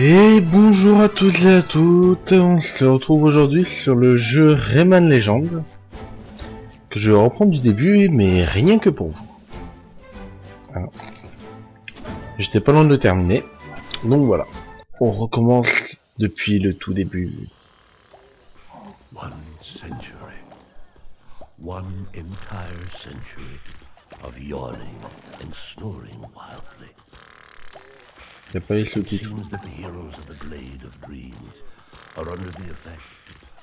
Et bonjour à tous et à toutes, on se retrouve aujourd'hui sur le jeu Rayman Legends, que je vais reprendre du début, mais rien que pour vous. Alors, j'étais pas loin de le terminer, donc voilà, on recommence depuis le tout début. One century. One entire century of yawning and snoring wildly. Y'a pas les It sous-titres. seems that the heroes of the Glade of Dreams are under the effect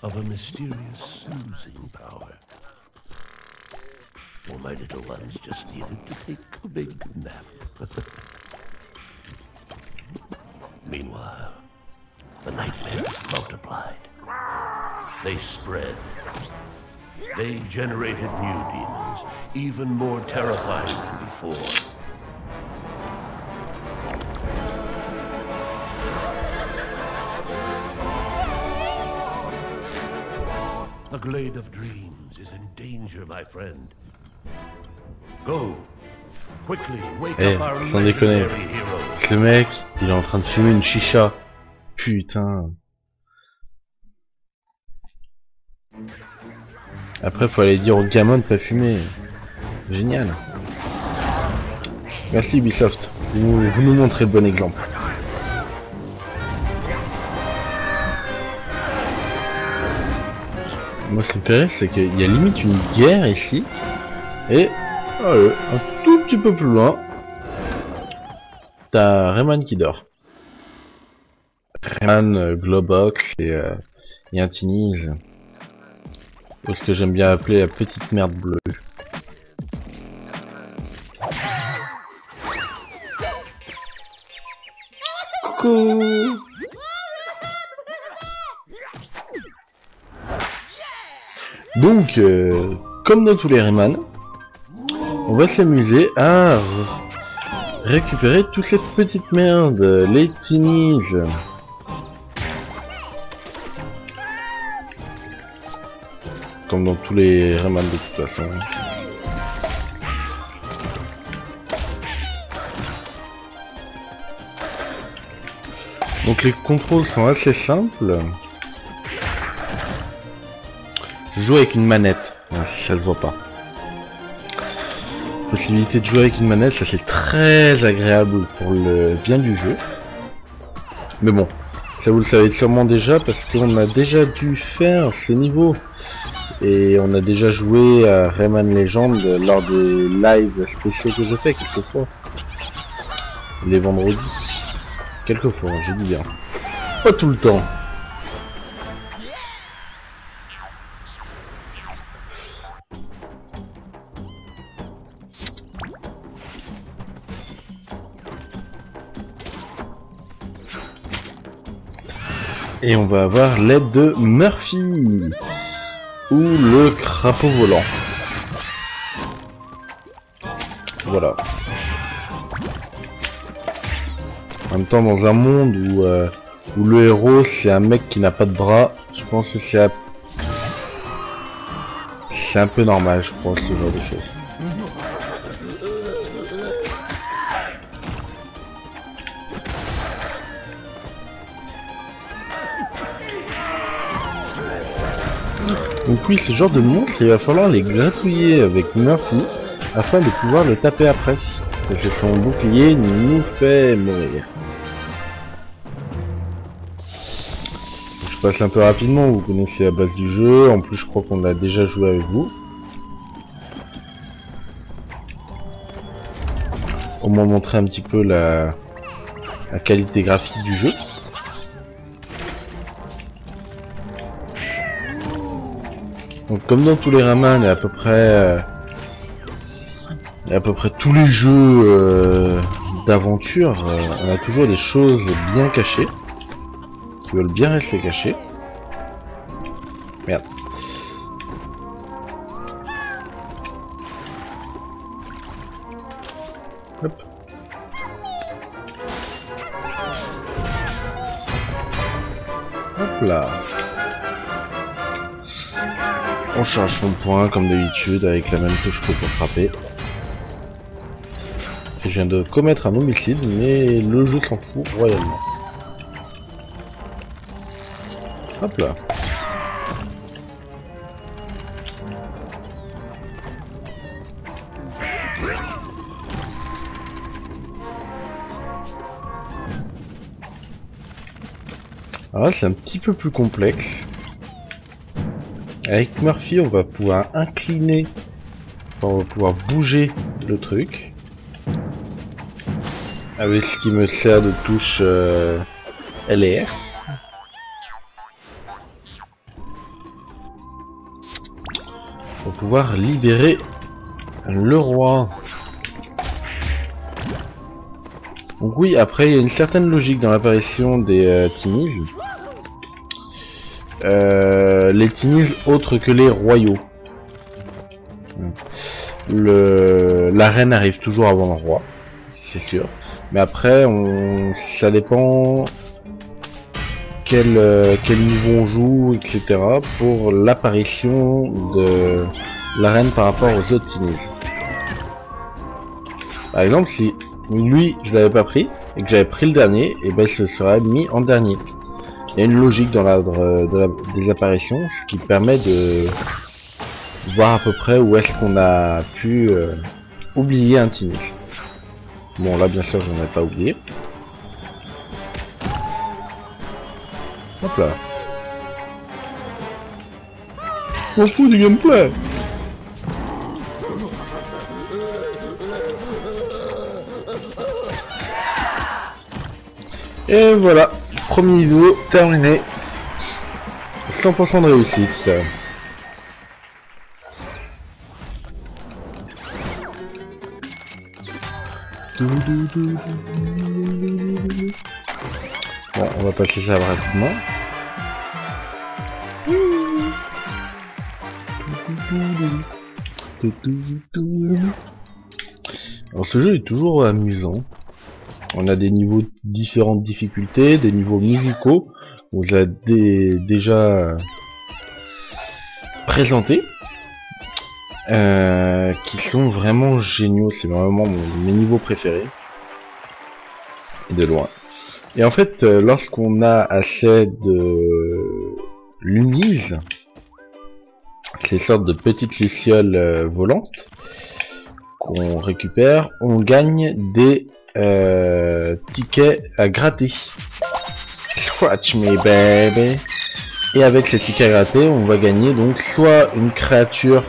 of a mysterious soothing power. Well, my little ones just needed to take a big nap. Meanwhile, the nightmares multiplied. They spread. They generated new demons, even more terrifying than before. The Glade of Dreams is in danger, my friend. Go, quickly, wake up our Sans déconner, legendary heroes. ce mec, il est en train de fumer une chicha. Putain. Après, faut aller dire aux gamins de pas fumer. Génial. Merci Ubisoft, vous nous montrez le bon exemple. Moi, ce qui me fait rire, c'est qu'il y a limite une guerre ici. Et un tout petit peu plus loin, t'as Rayman qui dort. Rayman, Globox et Intinise. Ou ce que j'aime bien appeler la petite merde bleue. Coucou. Donc, comme dans tous les Rayman, on va s'amuser à récupérer toutes ces petites merdes, les Tinies. Comme dans tous les Rayman de toute façon. Donc les contrôles sont assez simples. Je joue avec une manette, si ça se voit pas. Possibilité de jouer avec une manette, ça c'est très agréable pour le bien du jeu. Mais bon, ça vous le savez sûrement déjà parce qu'on a déjà dû faire ce niveau. Et on a déjà joué à Rayman Legends lors des lives spéciaux que je fais quelquefois. Les vendredis. Quelquefois, je dis bien. Pas tout le temps. Et on va avoir l'aide de Murphy. Ou le crapaud volant. Voilà. En même temps, dans un monde où le héros c'est un mec qui n'a pas de bras, je pense que c'est un peu normal, je pense, ce genre de choses. Donc oui, ce genre de monstre, il va falloir les gratouiller avec Murphy afin de pouvoir le taper après. Parce que son bouclier nous fait mourir. Donc, je passe un peu rapidement, vous connaissez la base du jeu, en plus je crois qu'on l'a déjà joué avec vous. Au moins montrer un petit peu la qualité graphique du jeu. Donc comme dans tous les Rayman et à peu près tous les jeux d'aventure, on a toujours des choses bien cachées, qui veulent bien rester cachées. Merde. Hop. Hop là. On change son point comme d'habitude avec la même touche que pour frapper. Je viens de commettre un homicide, mais le jeu s'en fout royalement. Hop là. Alors là, c'est un petit peu plus complexe. Avec Murphy, on va pouvoir incliner, enfin, on va pouvoir bouger le truc. Avec ce qui me sert de touche LR. Pour pouvoir libérer le roi. Donc oui, après il y a une certaine logique dans l'apparition des Tinies. Les Tinies autres que les royaux. La reine arrive toujours avant le roi, c'est sûr. Mais après, ça dépend quel niveau on joue, etc. pour l'apparition de la reine par rapport aux autres Tinies. Par exemple, si lui, je l'avais pas pris, et que j'avais pris le dernier, et ben je serais mis en dernier. Il y a une logique dans l'ordre des apparitions, ce qui permet de voir à peu près où est-ce qu'on a pu oublier un Tiny. Bon, là, bien sûr, je n'en ai pas oublié. Hop là. On fout du gameplay. Et voilà, premier niveau terminé. 100% de réussite. Bon, on va passer ça rapidement. Alors ce jeu est toujours amusant. On a des niveaux différentes difficultés, des niveaux musicaux. On vous a déjà présentés. Qui sont vraiment géniaux, c'est vraiment mes niveaux préférés de loin. Et en fait, lorsqu'on a assez de lumises, ces sortes de petites lucioles volantes qu'on récupère, on gagne des tickets à gratter. Scratch me baby. Et avec ces tickets à gratter, on va gagner donc soit une créature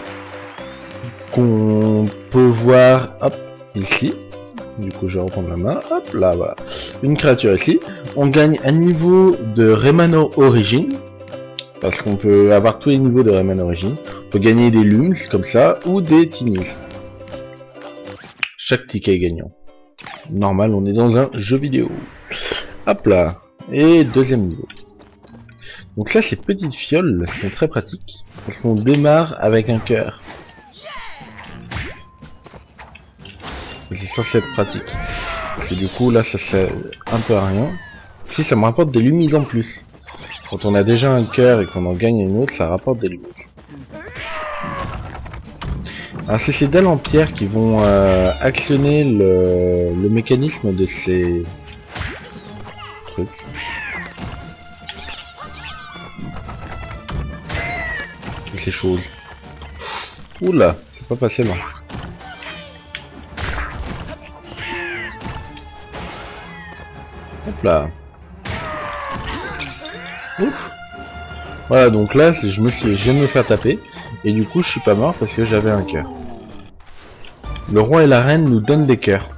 qu'on peut voir, hop, ici. Du coup, je vais reprendre la main, hop, là, voilà. Une créature ici. On gagne un niveau de Rayman Origin, parce qu'on peut avoir tous les niveaux de Rayman Origin. On peut gagner des Lums, comme ça, ou des Tinies. Chaque ticket est gagnant. Normal, on est dans un jeu vidéo. Hop là. Et deuxième niveau. Donc là, ces petites fioles sont très pratiques, parce qu'on démarre avec un cœur. C'est censé être pratique. Parce que du coup là ça sert un peu à rien. Si ça me rapporte des lumises en plus. Quand on a déjà un cœur et qu'on en gagne une autre, ça rapporte des lumises. Alors c'est ces dalles en pierre qui vont actionner le mécanisme de ces trucs. De ces choses. Oula, c'est pas passé là. Hop là. Ouf. Voilà, donc là je viens de me faire taper et du coup je suis pas mort parce que j'avais un cœur. Le roi et la reine nous donnent des cœurs.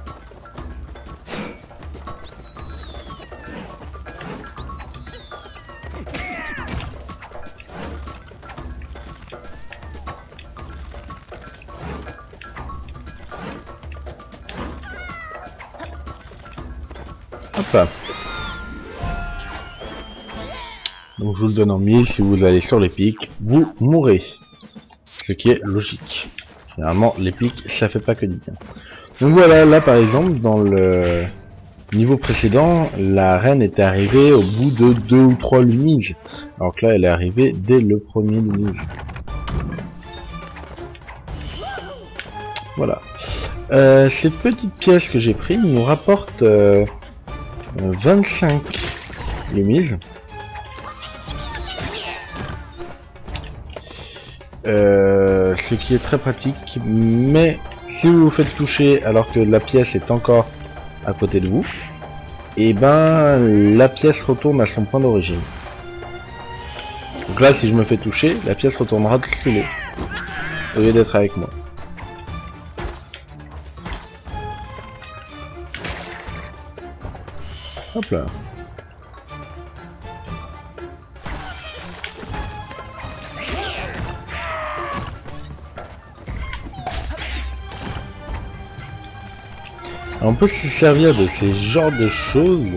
Hop là. Donc je vous le donne en 1000, si vous allez sur les pics, vous mourrez. Ce qui est logique. Généralement les pics ça fait pas que du bien. Donc voilà, là par exemple dans le niveau précédent, la reine était arrivée au bout de 2 ou 3 lumises. Alors que là elle est arrivée dès le premier lumise. Voilà. Ces petites pièces que j'ai prises nous rapportent 25 lumises. Ce qui est très pratique, mais si vous vous faites toucher alors que la pièce est encore à côté de vous, et ben la pièce retourne à son point d'origine. Donc là, si je me fais toucher, la pièce retournera dessus l'eau, au lieu d'être avec moi. Hop là. On peut se servir de ces genres de choses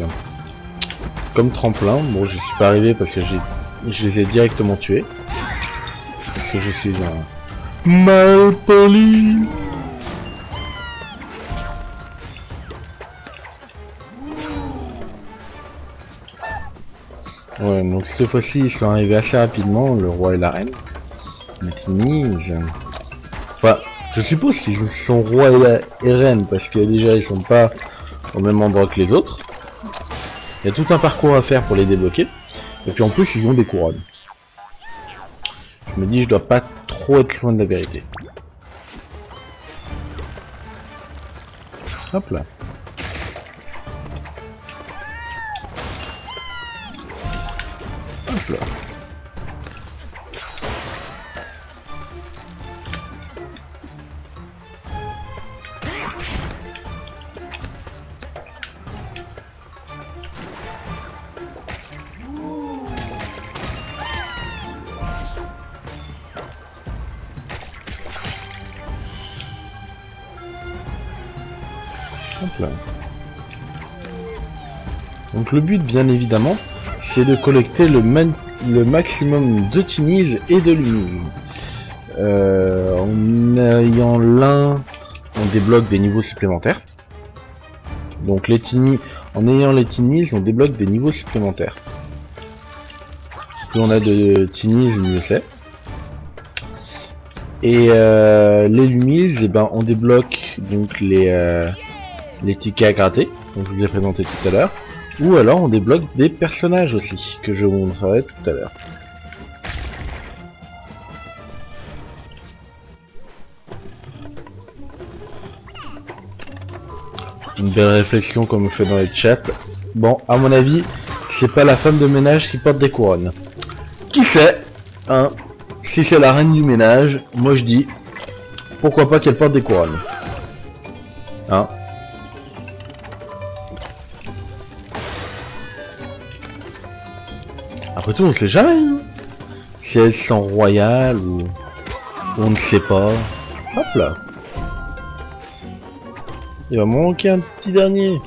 comme tremplin. Bon, je suis pas arrivé parce que je les ai directement tués. Parce que je suis un malpoli. Ouais, donc cette fois-ci ils sont arrivés assez rapidement, le roi et la reine. Les Teenys. Enfin, je suppose qu'ils sont rois et reine parce que déjà ils sont pas au même endroit que les autres. Il y a tout un parcours à faire pour les débloquer. Et puis en plus ils ont des couronnes. Je me dis je dois pas trop être loin de la vérité. Hop là. Hop là. Hop là. Donc le but bien évidemment c'est de collecter le maximum de Teenys et de Lumises. En ayant l'un, on débloque des niveaux supplémentaires. Donc les Teenys, en ayant les Teenys, on débloque des niveaux supplémentaires. Plus on a de Teenys, mieux c'est. Et les Lumises, eh ben, on débloque donc les tickets à gratter, donc je vous ai présenté tout à l'heure. Ou alors on débloque des personnages aussi, que je vous montrerai tout à l'heure. Une belle réflexion comme on fait dans le chat. Bon, à mon avis, c'est pas la femme de ménage qui porte des couronnes. Qui sait, hein? Si c'est la reine du ménage, moi je dis, pourquoi pas qu'elle porte des couronnes. Hein? Après tout, on sait jamais, hein, si elles sont royales ou on ne sait pas. Hop là. Il va manquer un petit dernier.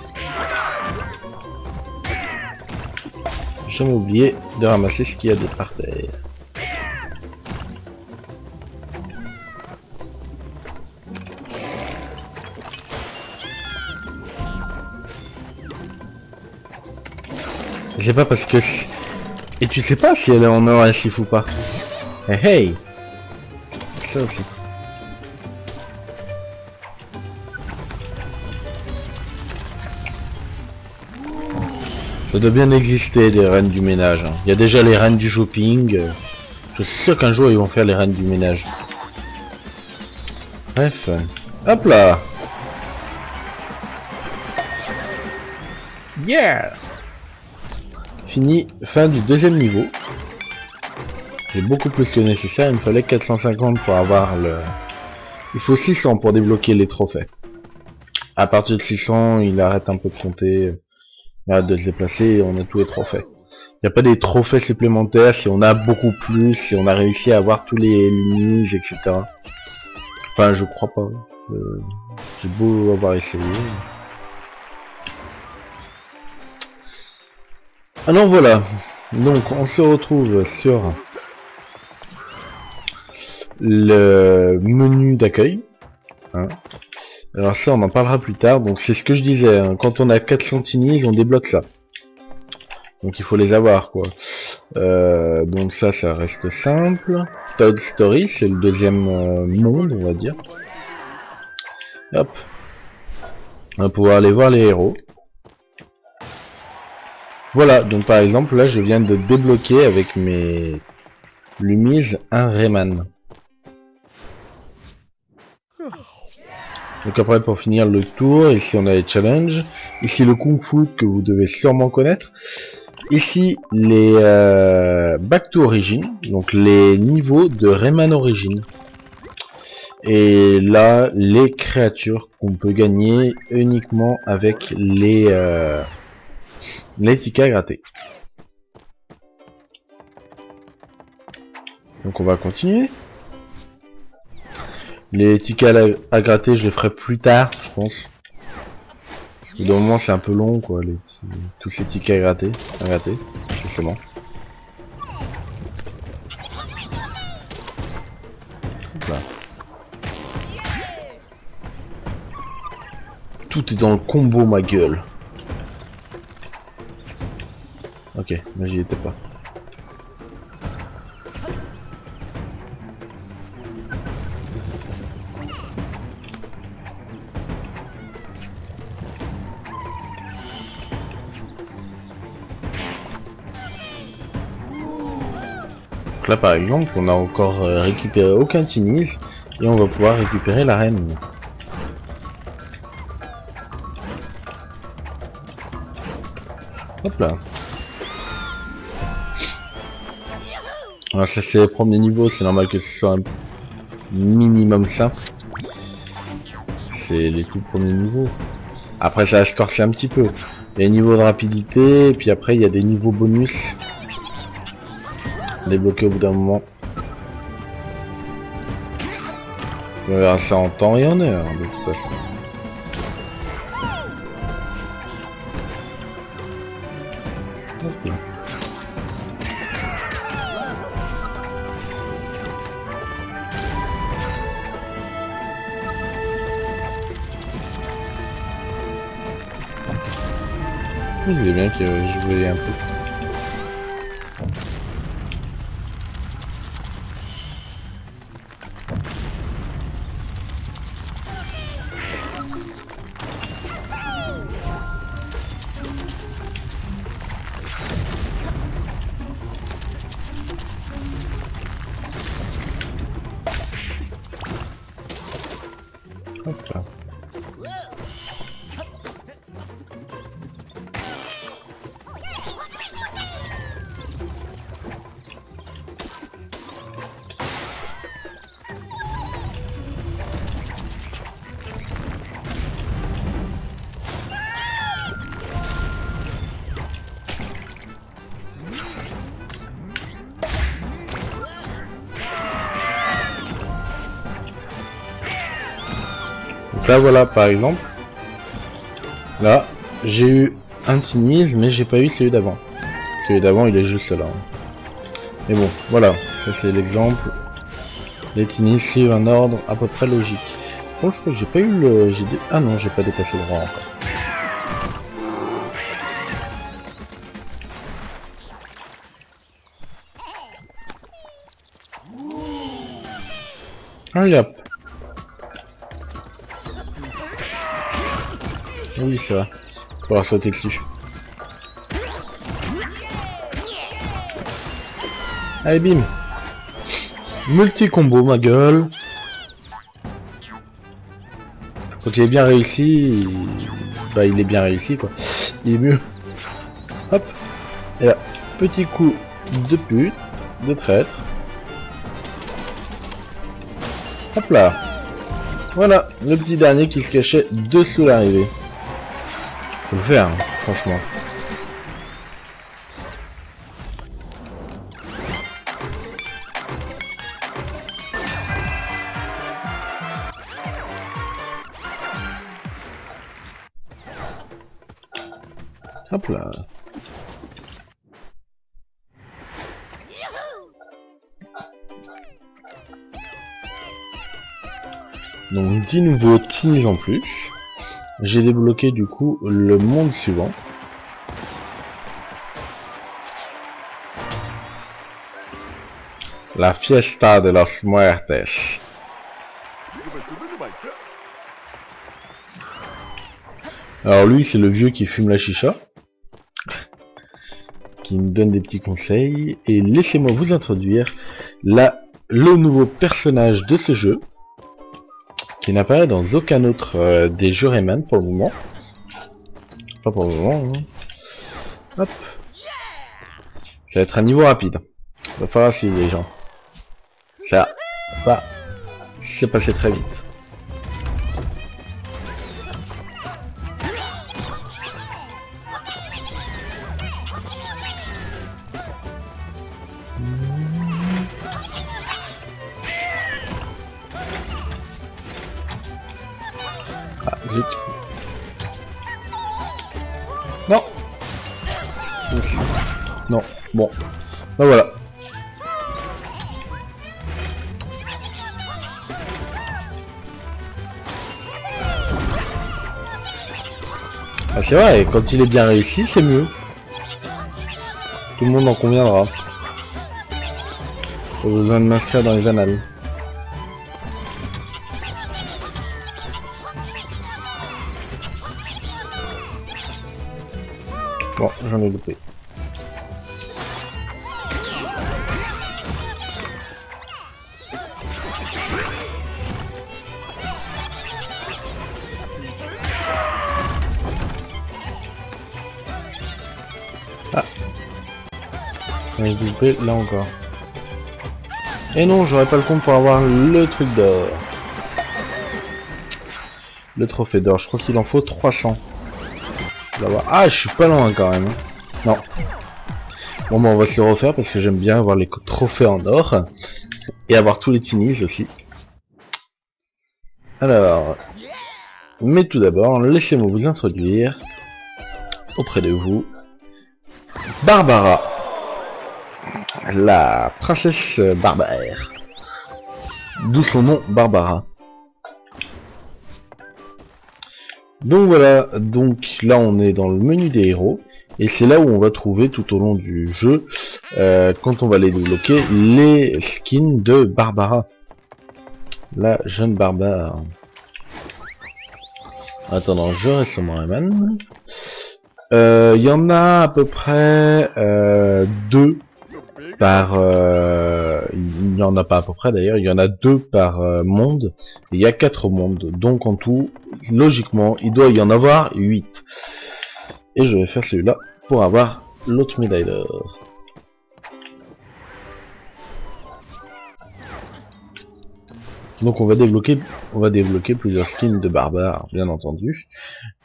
J'ai jamais oublié de ramasser ce qu'il y a de par terre. Je sais pas parce que... Et tu sais pas si elle est en or ou pas. Hey hey. Ça aussi. Ça doit bien exister des reines du ménage. Hein. Il y a déjà les reines du shopping. Je suis sûr qu'un jour ils vont faire les reines du ménage. Bref. Hop là. Yeah. Fini, fin du deuxième niveau. J'ai beaucoup plus que nécessaire, il me fallait 450 pour avoir le... Il faut 600 pour débloquer les trophées. À partir de 600, il arrête un peu de compter, il arrête de se déplacer et on a tous les trophées. Il n'y a pas des trophées supplémentaires si on a beaucoup plus, si on a réussi à avoir tous les lumises, etc. Enfin, je crois pas. J'ai beau avoir essayé. Alors voilà, donc on se retrouve sur le menu d'accueil. Hein. Alors ça on en parlera plus tard, donc c'est ce que je disais, hein. Quand on a 400 Teenys on débloque ça. Donc il faut les avoir quoi. Donc ça reste simple. Todd Story, c'est le deuxième monde on va dire. Hop. On va pouvoir aller voir les héros. Voilà, donc par exemple, là je viens de débloquer avec mes Lumises un Rayman. Donc après, pour finir le tour, ici on a les challenges. Ici le Kung Fu que vous devez sûrement connaître. Ici les Back to Origin, donc les niveaux de Rayman Origin. Et là, les créatures qu'on peut gagner uniquement avec les tickets à gratter. Donc on va continuer. Les tickets à gratter, je les ferai plus tard, je pense. Parce que de moment c'est un peu long, quoi, tous ces tickets à gratter, justement. Hop là. Tout est dans le combo, ma gueule. Ok, mais j'y étais pas. Donc là par exemple, on a encore récupéré aucun Tinies et on va pouvoir récupérer la reine. Hop là. Alors ça c'est les premiers niveaux, c'est normal que ce soit un minimum simple. C'est les tout premiers niveaux. Après ça va se corser un petit peu. Il y a les niveaux de rapidité, et puis après il y a des niveaux bonus. Débloqués au bout d'un moment. On verra ça en temps et en heure, de toute façon. Okay. Je disais bien que je voulais un peu. Hop là. Donc là voilà par exemple, là j'ai eu un Tinies mais j'ai pas eu celui d'avant. Celui d'avant il est juste là. Mais bon voilà, ça c'est l'exemple. Les Tinies suivent un ordre à peu près logique. Bon je crois que j'ai pas eu le... Ah non j'ai pas dépassé le rang encore. Allez hop. Oui ça va. On va sauter dessus. Allez bim. Multi-combo ma gueule. Quand il est bien réussi, bah il est bien réussi quoi. Il est mieux. Hop. Et là, petit coup de pute, de traître. Hop là. Voilà, le petit dernier qui se cachait dessous l'arrivée. Faut le faire, hein, franchement. Hop là. Donc 10 nouveaux Tinies en plus. J'ai débloqué du coup le monde suivant. La Fiesta de los Muertes. Alors lui c'est le vieux qui fume la chicha. Qui me donne des petits conseils. Et laissez-moi vous introduire le nouveau personnage de ce jeu. qui n'apparaît dans aucun autre des jeux Rayman pour le moment. Pas pour le moment. Hein. Hop. Ça va être un niveau rapide. Il va falloir suivre les gens. Ça va se passer très vite. Ah, zut. Non. Non. Bon. Ben voilà. Ah, c'est vrai, quand il est bien réussi, c'est mieux. Tout le monde en conviendra. Pas besoin de m'inscrire dans les annales. Bon, j'en ai loupé. Ah. J'en ai loupé là encore. Et non, j'aurais pas le compte pour avoir le truc d'or. Le trophée d'or, je crois qu'il en faut 300. Ah, je suis pas loin quand même. Non. Bon, bah on va se le refaire parce que j'aime bien avoir les trophées en or. Et avoir tous les tinis aussi. Alors. Mais tout d'abord, laissez-moi vous introduire. Auprès de vous. Barbara. La princesse Barbare. D'où son nom, Barbara. Donc voilà, donc là on est dans le menu des héros, et c'est là où on va trouver tout au long du jeu, quand on va les débloquer, les skins de Barbara. La jeune barbare. Attends, je reste sur mon Rayman. Il y en a à peu près 2 par... il n'y en a pas à peu près d'ailleurs, il y en a 2 par monde, il y a 4 mondes, donc en tout, logiquement, il doit y en avoir 8. Et je vais faire celui-là pour avoir l'autre médaille d'or. Donc on va débloquer plusieurs skins de barbares, bien entendu.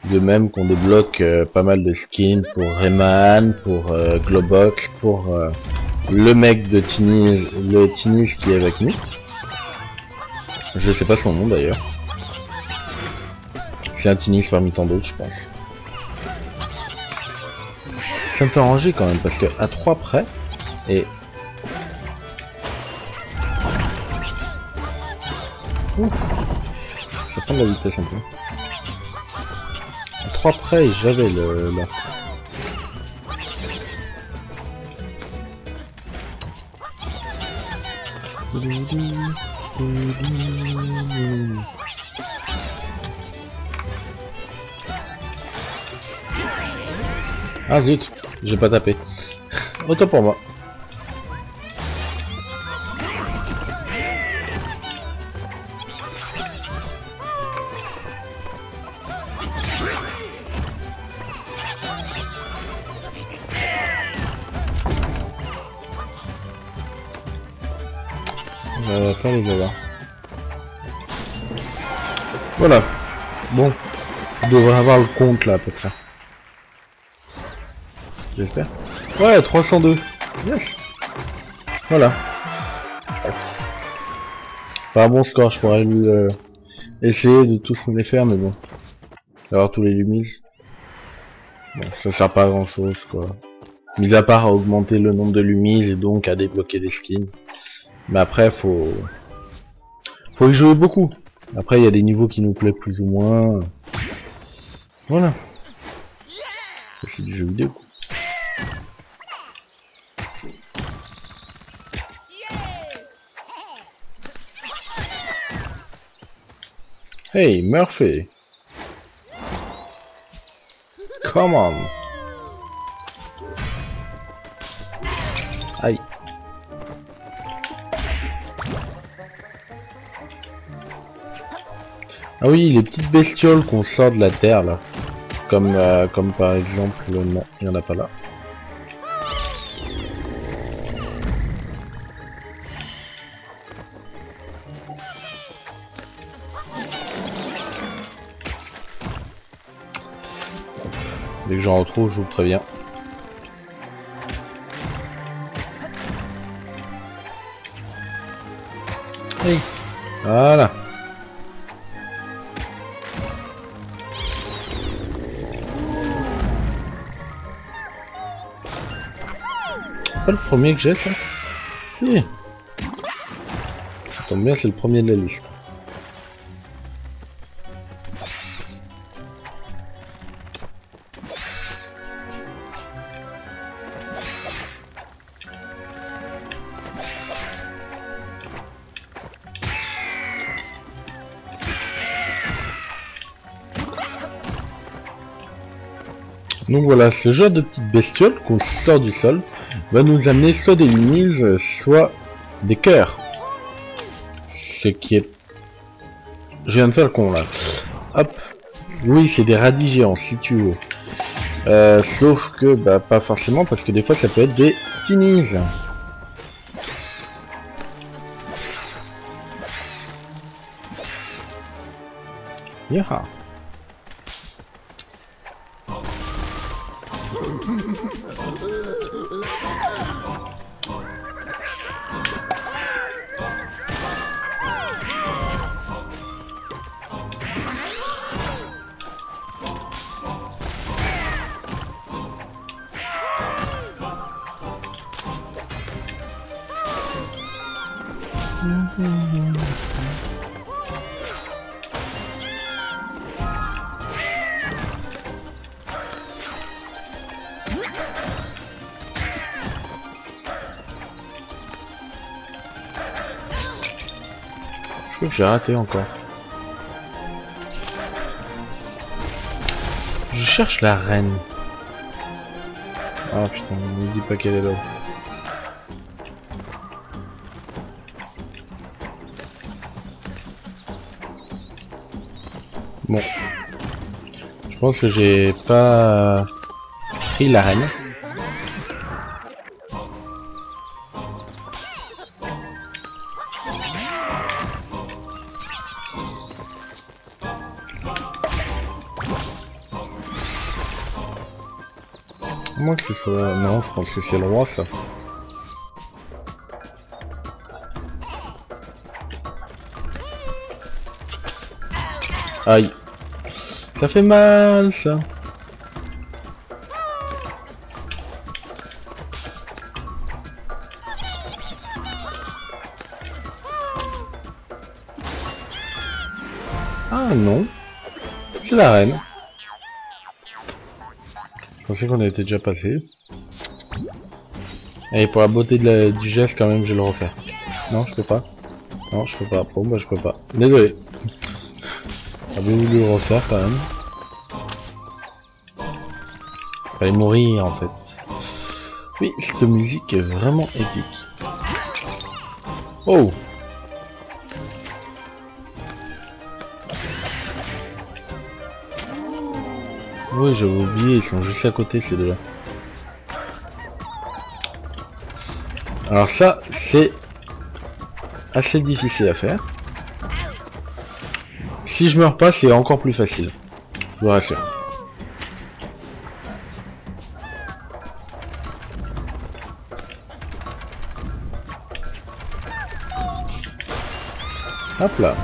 De même qu'on débloque pas mal de skins pour Rayman, pour Globox, pour le mec de Tinis, le Tinis qui est avec nous. Je sais pas son nom d'ailleurs. C'est un Tinis parmi tant d'autres, je pense. Ça me fait ranger quand même parce que à 3 près et ouf, ça prend de la vitesse un peu. À 3 près j'avais le là. Ah zut, j'ai pas tapé. Autant pour moi. On va pas les avoir. Voilà. Bon. On devrait avoir le compte là à peu près. J'espère. Ouais, 302. Yes. Voilà. Pas un bon score, je pourrais essayer de tous les faire, mais bon. D'avoir tous les lumises. Bon, ça sert pas à grand chose, quoi. Mis à part à augmenter le nombre de lumises et donc à débloquer des skins. Mais après, faut y jouer beaucoup. Après, il y a des niveaux qui nous plaisent plus ou moins. Voilà. C'est du jeu vidéo. Hey, Murphy. Come on. Aïe. Ah oui, les petites bestioles qu'on sort de la terre là. Comme par exemple, non, il n'y en a pas là. Dès que j'en retrouve, je vous préviens. Hey. Voilà. C'est pas le premier que j'ai ça. Si. Ça tombe bien, c'est le premier de la liste. Donc voilà, ce genre de petite bestiole qu'on sort du sol va nous amener soit des lumises, soit des cœurs. Ce qui est... Je viens de faire le con là. Hop. Oui, c'est des radis géants si tu veux. Sauf que, bah pas forcément parce que des fois ça peut être des tinises. Yaha. Je crois que j'ai raté encore. Je cherche la reine. Ah putain, ne me dis pas qu'elle est là. Bon. Je pense que j'ai pas pris la reine. Moi que ce soit... Non, je pense que c'est le roi ça. Aïe. Ça fait mal ça. Ah non. C'est la reine. Je pensais qu'on était déjà passé. Et pour la beauté du geste quand même je vais le refaire. Non je peux pas. Non je peux pas. Bon bah je peux pas. Désolé. J'avais voulu le refaire quand même. Fallait mourir en fait. Oui, cette musique est vraiment épique. Oh! Oui, j'avais oublié, ils sont juste à côté ces deux-là. Alors ça, c'est assez difficile à faire. Si je meurs pas, c'est encore plus facile. Je vous rassure. Hop là.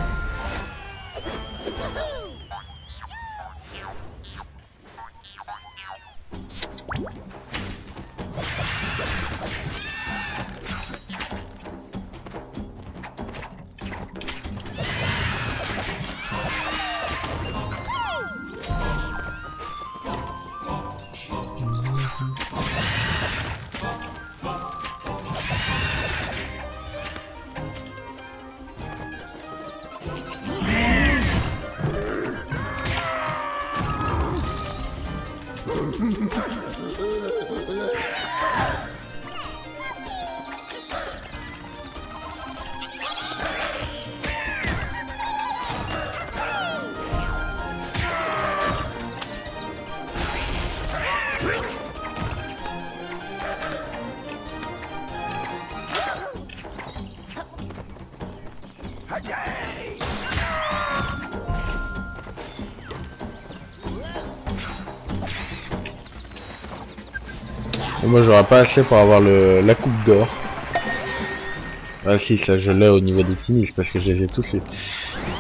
Bon, moi j'aurai pas assez pour avoir la coupe d'or. Ah si, ça je l'ai au niveau des tennis parce que je les ai tous eu.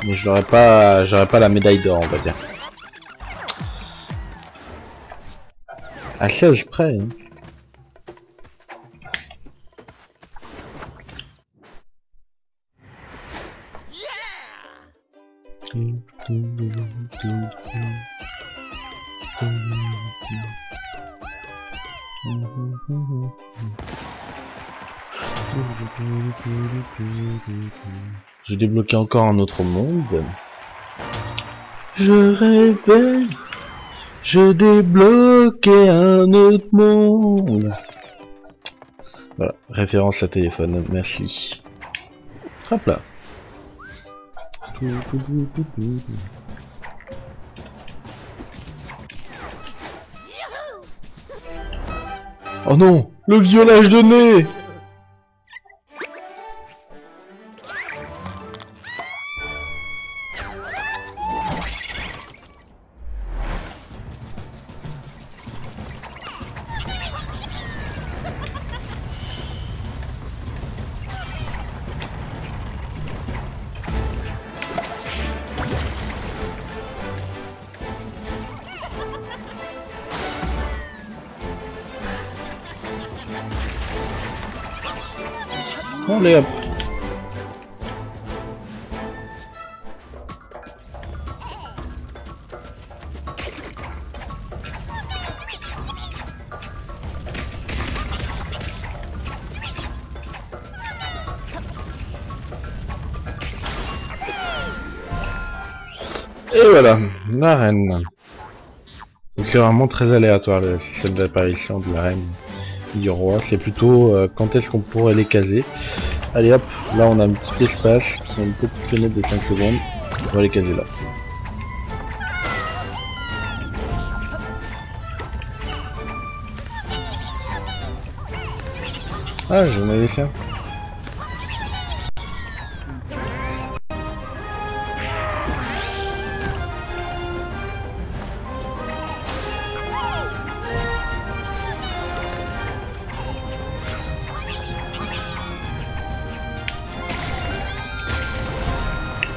Mais j'aurais pas la médaille d'or, on va dire. À 16 près. Hein. J'ai débloqué encore un autre monde. Je rêvais, je débloquais un autre monde. Voilà, référence à téléphone, merci. Hop là. Oh non, le violage de nez. Allez hop. Et voilà, la reine. C'est vraiment très aléatoire le système d'apparition de la reine du roi. C'est plutôt quand est-ce qu'on pourrait les caser. Allez hop, là on a un petit espace, on a une petite fenêtre de 5 secondes. On va les caser là. Ah, j'en avais fait un.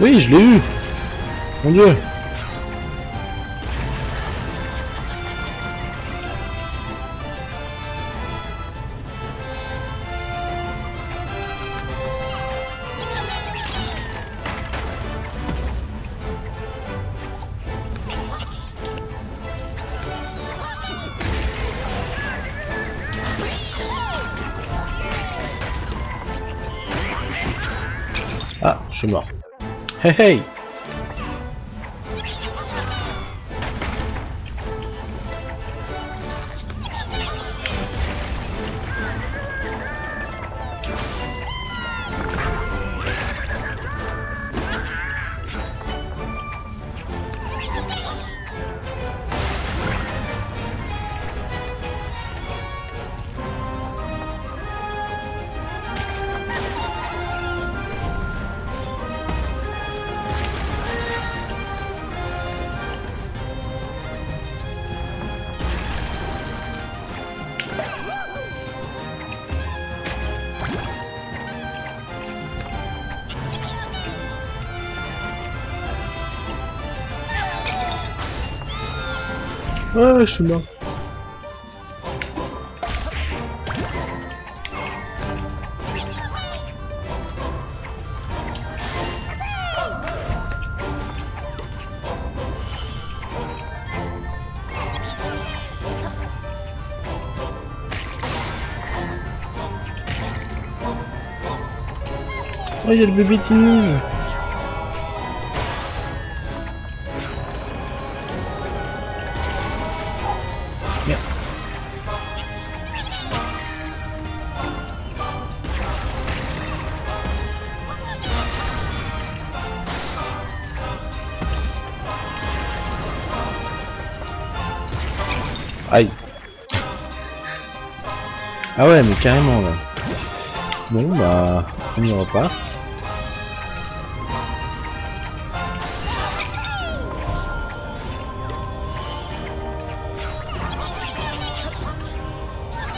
Oui, je l'ai eu. Mon Dieu. Ah, je suis mort. Hey hey. Ah, je suis mort. Oh, il y a le bébé Timmy. Aïe. Ah ouais, mais carrément là. Bon bah, on y repart.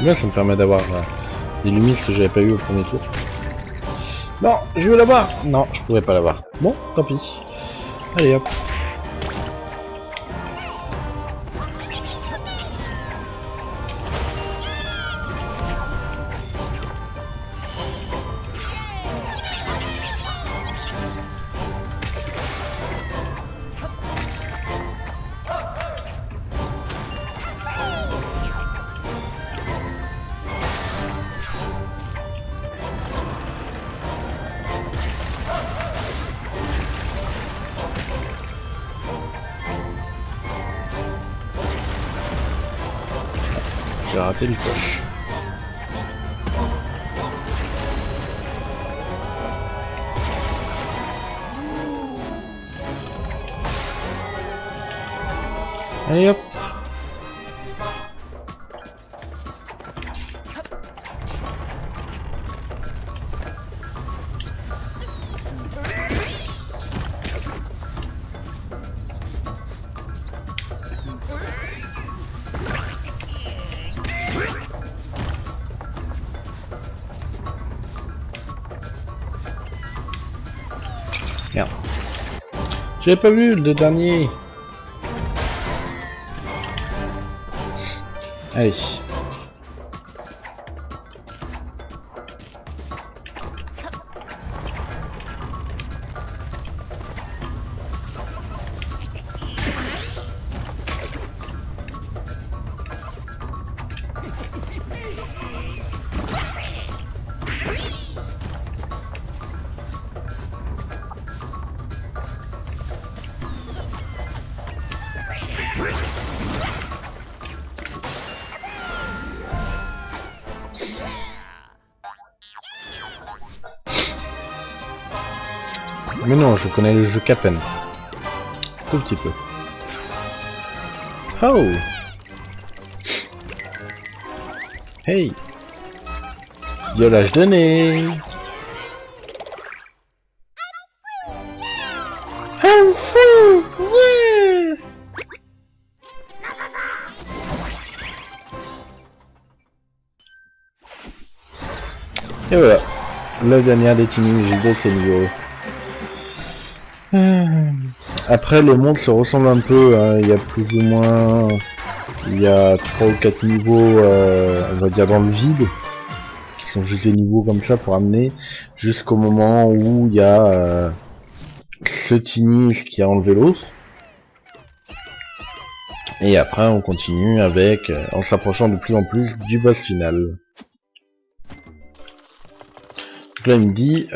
Là, ça me permet d'avoir des lumises que j'avais pas eu au premier tour. Non, je veux l'avoir. Non, je pourrais pas l'avoir. Bon, tant pis. Allez hop. J'ai raté le coche. Allez hop. Merde. J'avais pas vu le dernier. Allez. Mais non, je connais le jeu qu'à peine. Tout petit peu. Oh! Hey! Violage de nez! I'm free! Yeah! Et voilà. La dernière des teenagers de ces niveaux. Après les mondes se ressemblent un peu, hein. Il y a plus ou moins, il y a 3 ou 4 niveaux, on va dire dans le vide, qui sont juste des niveaux comme ça pour amener, jusqu'au moment où il y a ce Tinis qui a enlevé l'autre. Et après on continue avec, en s'approchant de plus en plus du boss final. Donc là il me dit,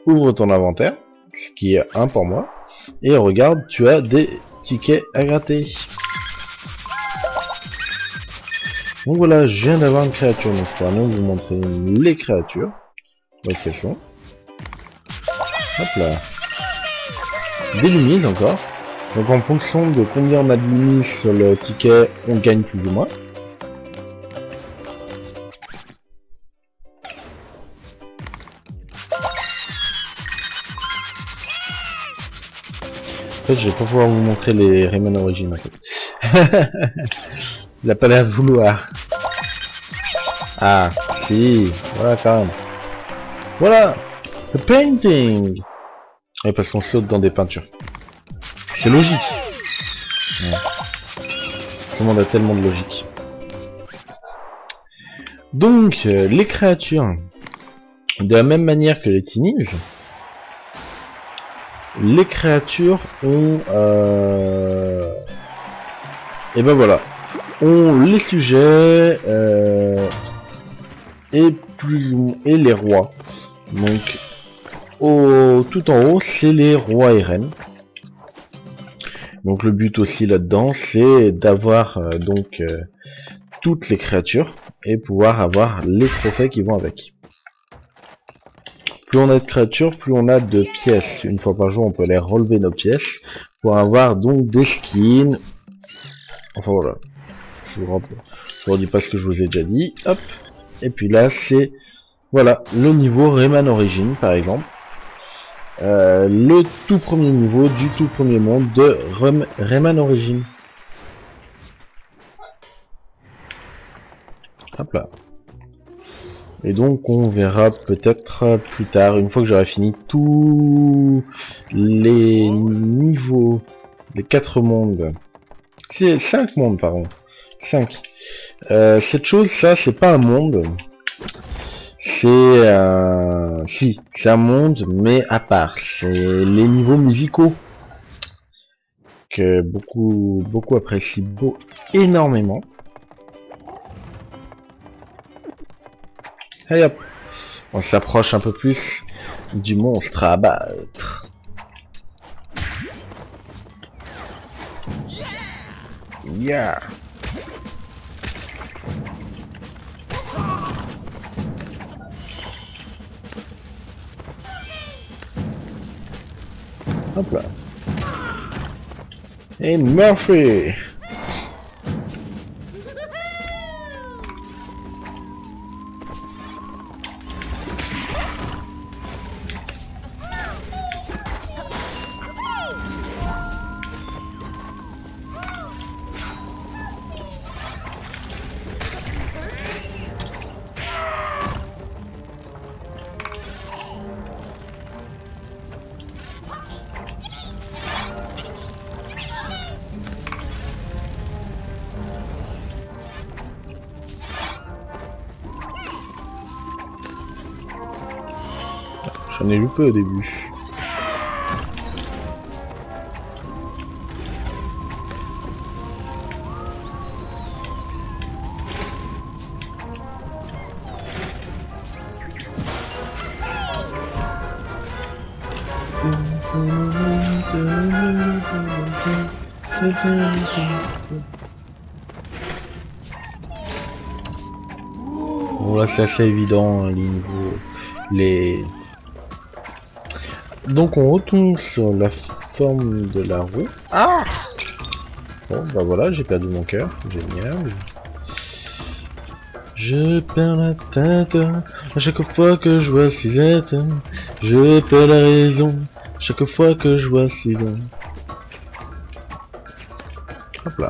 ouvre ton inventaire. Ce qui est un pour moi, et regarde, tu as des tickets à gratter. Donc voilà, je viens d'avoir une créature, donc je vais vous montrer les créatures, où est-ce qu'elles sont. Hop là, des lumises encore, donc en fonction de combien on a de lumises sur le ticket, on gagne plus ou moins. En fait, je vais pas pouvoir vous montrer les Rayman Origins en fait. Il a pas l'air de vouloir. Ah, si, voilà quand même. Voilà, le painting. Et parce qu'on saute dans des peintures. C'est logique. Ouais. Tout le monde a tellement de logique. Donc, les créatures, de la même manière que les Teenage, les créatures ont et ben voilà, ont les sujets et les rois. Donc tout en haut c'est les rois et reines. Donc le but aussi là-dedans c'est d'avoir toutes les créatures et pouvoir avoir les trophées qui vont avec. Plus on a de créatures, plus on a de pièces. Une fois par jour, on peut aller relever nos pièces pour avoir donc des skins. Enfin voilà. Je vous redis pas ce que je vous ai déjà dit. Hop. Et puis là, c'est voilà le niveau Rayman Origins par exemple. Le tout premier niveau du tout premier monde de Rayman Origins. Hop là. Et donc on verra peut-être plus tard, une fois que j'aurai fini tous les niveaux, les 4 mondes. C'est 5 mondes, pardon. 5. Cette chose, ça, c'est pas un monde. C'est si, c'est un monde, mais à part. C'est les niveaux musicaux que beaucoup apprécient énormément. Allez hop, on s'approche un peu plus du monstre à abattre. Yeah. Hop là. Et Murphy. J'en ai loupé au début. Bon là c'est assez évident, hein, les niveaux, Donc on retourne sur la forme de la roue. Ah! Bon bah voilà, j'ai perdu mon cœur, génial. Je perds la tête à chaque fois que je vois Suzette. Je perds la raison à chaque fois que je vois Suzette. Hop là.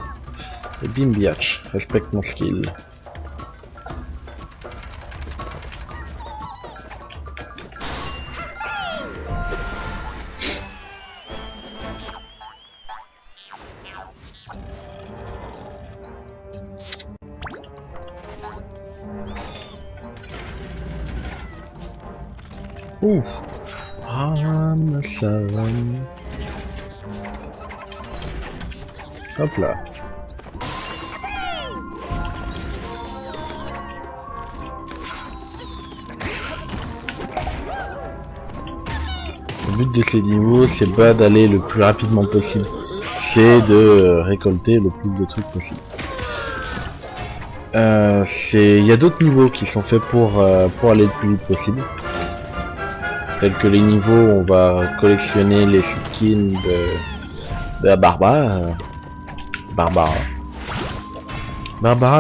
Et bim biatch, respecte mon skill. Ouf. Ah, ça va. Hop là. Le but de ces niveaux, c'est pas d'aller le plus rapidement possible, c'est de récolter le plus de trucs possible. Il y a d'autres niveaux qui sont faits pour aller le plus vite possible. Tels que les niveaux où on va collectionner les skins de la Barbara. Barbara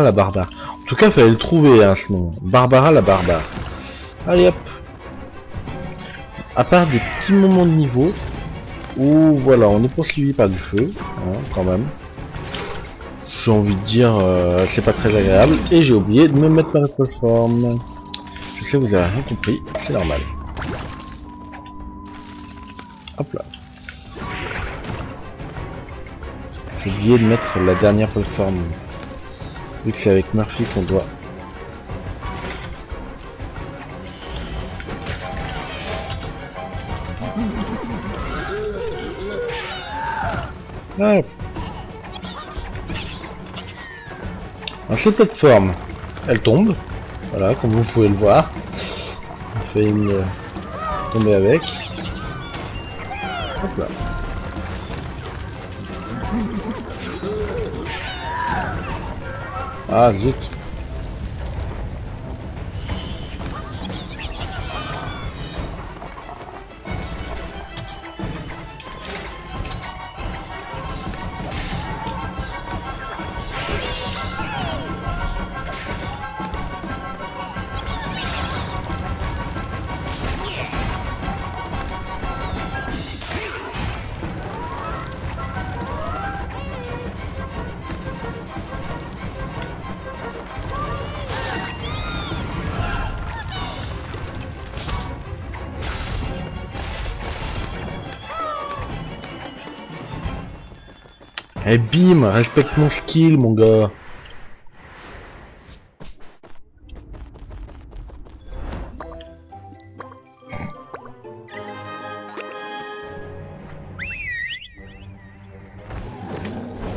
la barbare. En tout cas, fallait le trouver, hein, ce nom. Barbara la barbare. Allez hop. À part des petits moments de niveau où voilà, on est poursuivi par du feu, hein, quand même. J'ai envie de dire, c'est pas très agréable. Et j'ai oublié de me mettre ma plateforme. Je sais, vous avez rien compris, c'est normal. Hop là. J'ai oublié de mettre la dernière plateforme. Vu que c'est avec Murphy qu'on doit. Ah. Alors cette plateforme, elle tombe. Voilà, comme vous pouvez le voir. On fait une tomber avec. Hop là. Ah zut. Eh bim, respecte mon skill mon gars.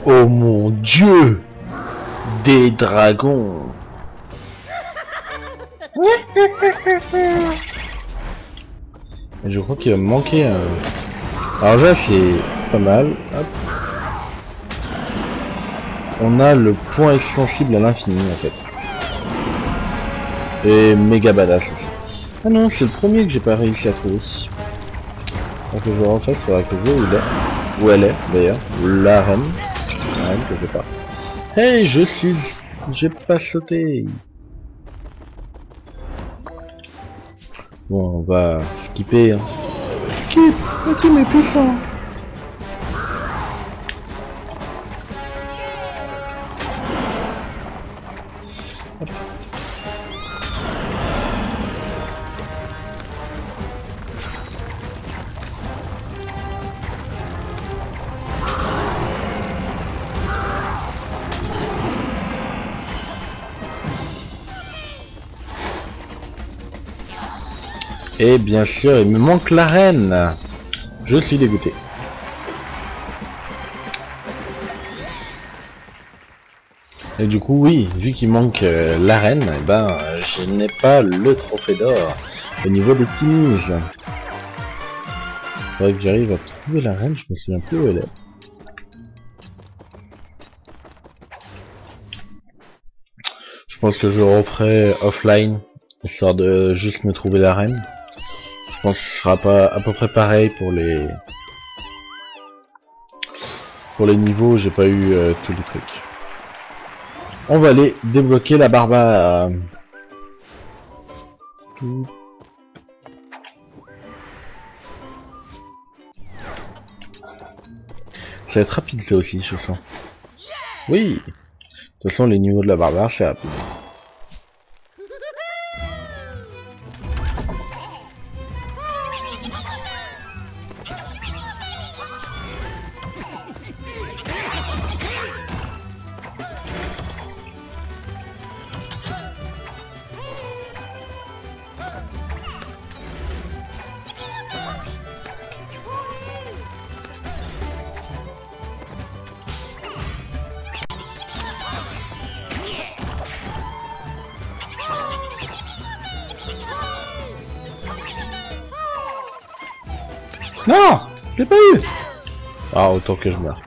Oh mon dieu! Des dragons! Et je crois qu'il va me manquer un... Alors là c'est pas mal. Hop. On a le point extensible à l'infini en fait. Et méga badass aussi. Ah non, c'est le premier que j'ai pas réussi à trouver. Faut que je le refasse, faudra que je vois où il est. Où elle est d'ailleurs. La reine. La reine que j'ai pas. Hey, je suis... J'ai pas sauté. Bon, on va skipper. Hein. Skip. Ok, mais puissant. Hop. Et bien sûr, il me manque l'arène. Je suis dégoûté. Et du coup, oui, vu qu'il manque l'arène, eh ben, je n'ai pas le trophée d'or au niveau des timises. Faudrait que j'arrive à trouver l'arène, je me souviens plus où elle est. Je pense que je referai offline, histoire de juste me trouver l'arène. Je pense que ce sera pas à peu près pareil pour les niveaux où j'ai pas eu tous les trucs. On va aller débloquer la barbare. Ça va être rapide là aussi, je sens. Oui. De toute façon, les niveaux de la barbare, c'est rapide. Non, je l'ai pas eu. Ah, autant que je meurs.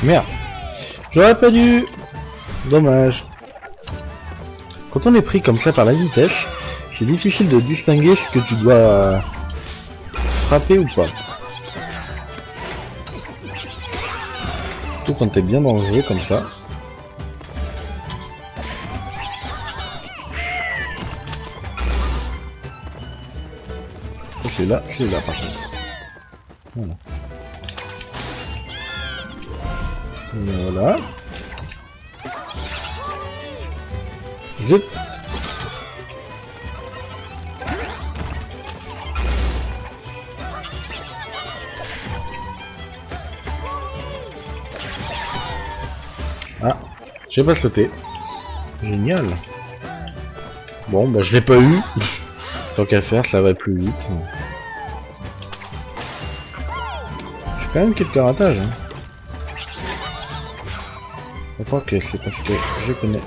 Merde. J'aurais pas dû. Dommage. Quand on est pris comme ça par la vitesse, c'est difficile de distinguer ce que tu dois frapper ou pas. Surtout quand t'es bien dans le jeu comme ça. C'est là par contre. Voilà. Voilà. Vite. Ah, j'ai pas sauté. Génial. Bon, bah je l'ai pas eu. Tant qu'à faire, ça va plus vite. J'ai quand même quelques ratages. Hein. Je crois que c'est parce que je connais.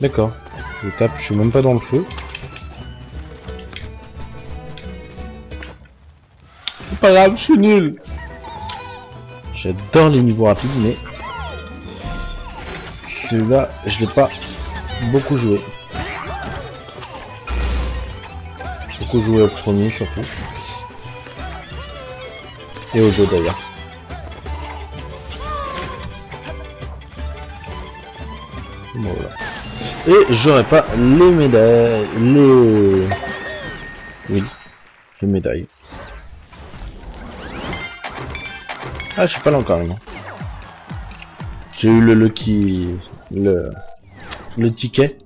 D'accord. Je tape, je suis même pas dans le feu. C'est pas grave, je suis nul. J'adore les niveaux rapides, mais celui-là, je l'ai pas beaucoup joué. Beaucoup joué au premier surtout. Et aux deux d'ailleurs. Voilà. Et j'aurais pas les médailles, oui, de médaille. Ah, je suis pas là encore, non. J'ai eu le lucky... le ticket.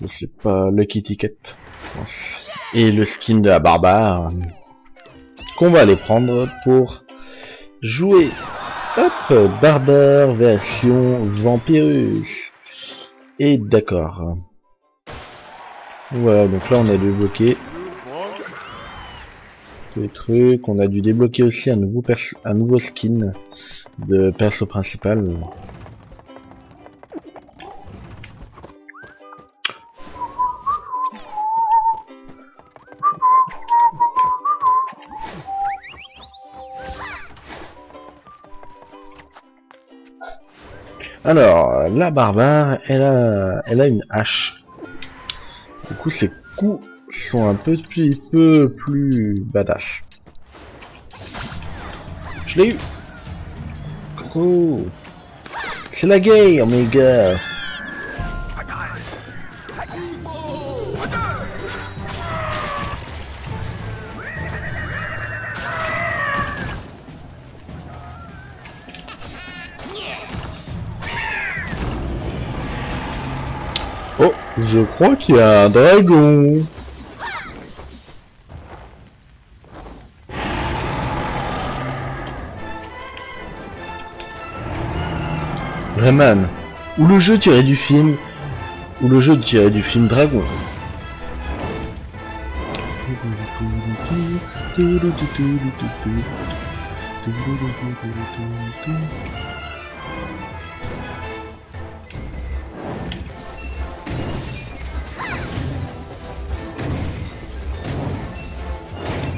Je sais pas, lucky ticket. Je pense. Et le skin de la barbare. Qu'on va aller prendre pour jouer. Hop, barbare version Vampirus. Et d'accord. Voilà, donc là on a débloqué tous les trucs. On a dû débloquer aussi un nouveau skin de perso principal. Alors, la barbare, elle a une hache. Du coup, ses coups sont un petit peu plus badass. Je l'ai eu. Oh, c'est la guerre, mes gars. Oh, je crois qu'il y a un dragon. Rayman, ou le jeu tiré du film, Dragon.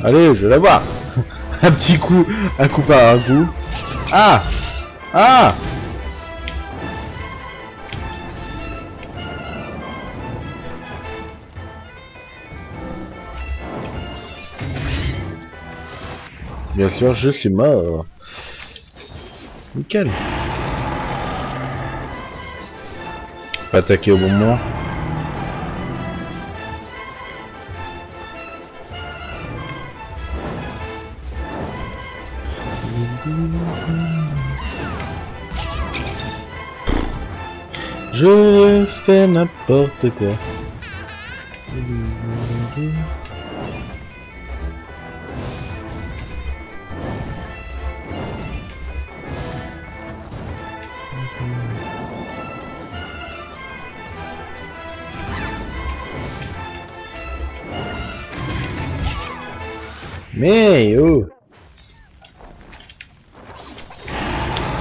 Allez, je vais la voir. Un petit coup, un coup par un coup. Ah, ah. Bien sûr, je suis mort. Nickel. Pas attaqué au bon moment. Je fais n'importe quoi. Mais oh.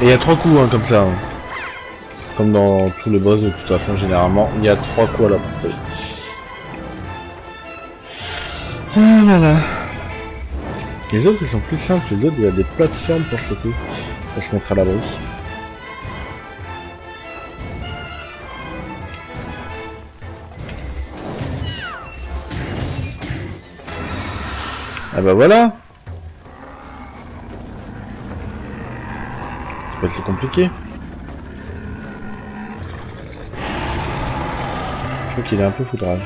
Et il y a 3 coups hein, comme ça. Hein. Comme dans tous les boss de toute façon généralement, il y a 3 coups à la portée. Ah là là. Les autres ils sont plus simples, les autres il y a des plateformes pour sauter. Pour se mettre à l'abri. Ah bah voilà. C'est pas si compliqué. Je crois qu'il est un peu foudrage.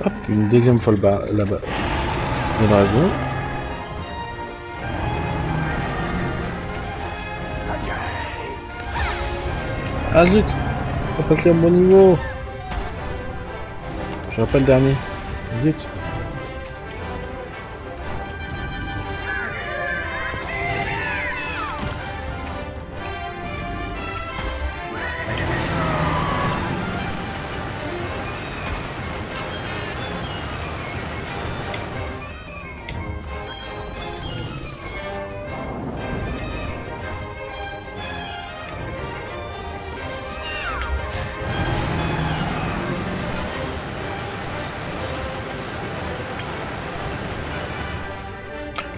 Hop, une deuxième fois là-bas. Le dragon. Ah zut, on va passer à mon niveau. Je pas le dernier. Zut.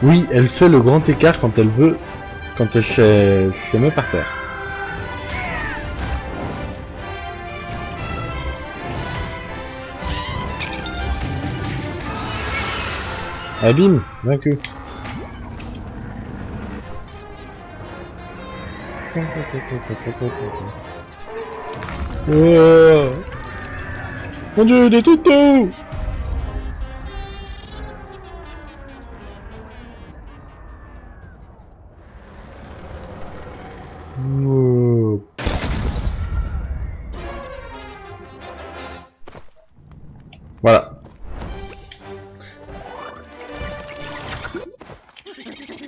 Oui, elle fait le grand écart quand elle veut, quand elle se met par terre. Ah bim, vaincu. Oh mon dieu, des toutous! Oh. Voilà.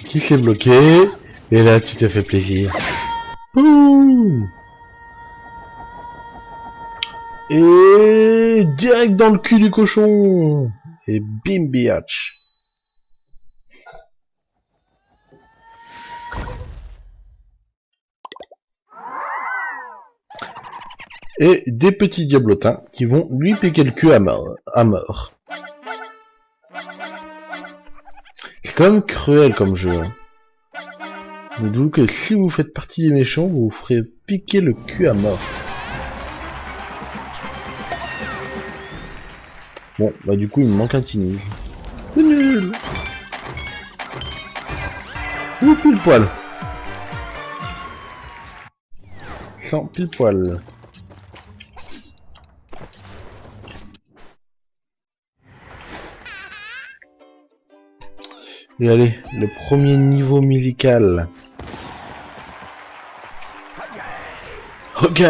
Qui s'est bloqué? Et là, tu te fais plaisir. Ouh. Et direct dans le cul du cochon. Et bim biatch. Et des petits diablotins qui vont lui piquer le cul à mort. C'est quand même cruel comme jeu. Hein. Dites-vous que si vous faites partie des méchants, vous vous ferez piquer le cul à mort. Bon, bah du coup il me manque un Teenage. C'est nul. Ouh, pile poil. Sans pile poil. Et allez, le premier niveau musical. Ok.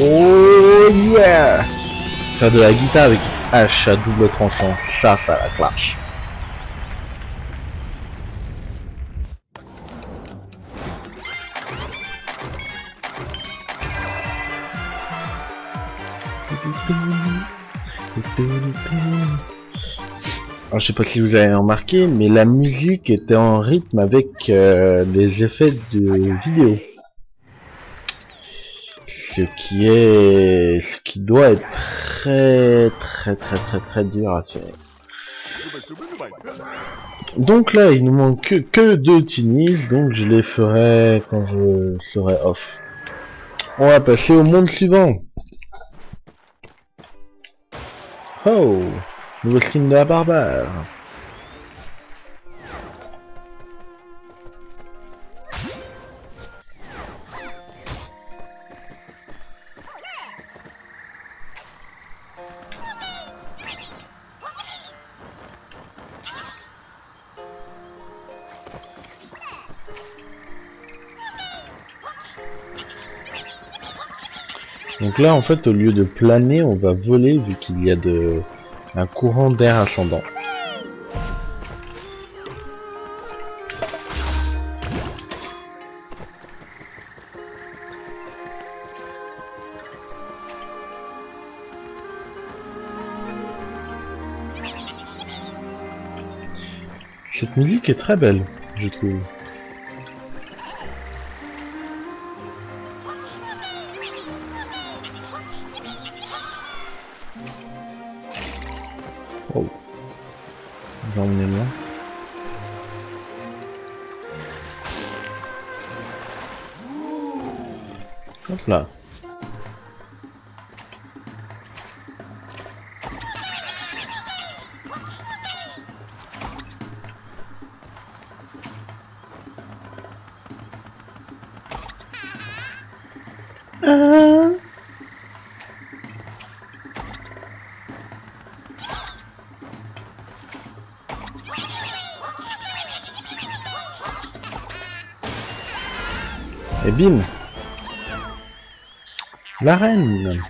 Oh yeah! Faire de la guitare avec hache à double tranchant, ça la clash. Alors, je sais pas si vous avez remarqué, mais la musique était en rythme avec les effets de vidéo. Ce qui doit être très dur à faire. Donc là, il nous manque que 2 Teenage, donc je les ferai quand je serai off. On va passer au monde suivant. Oh, nouveau skin de la barbare. Donc là, en fait, au lieu de planer, on va voler vu qu'il y a un courant d'air ascendant. Cette musique est très belle, je trouve. Oh. J'ai emmené loin. Hop là. Et bim! La reine!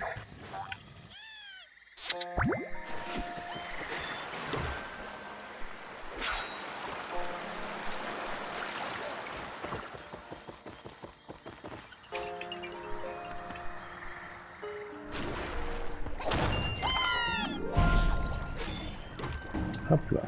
Hop là.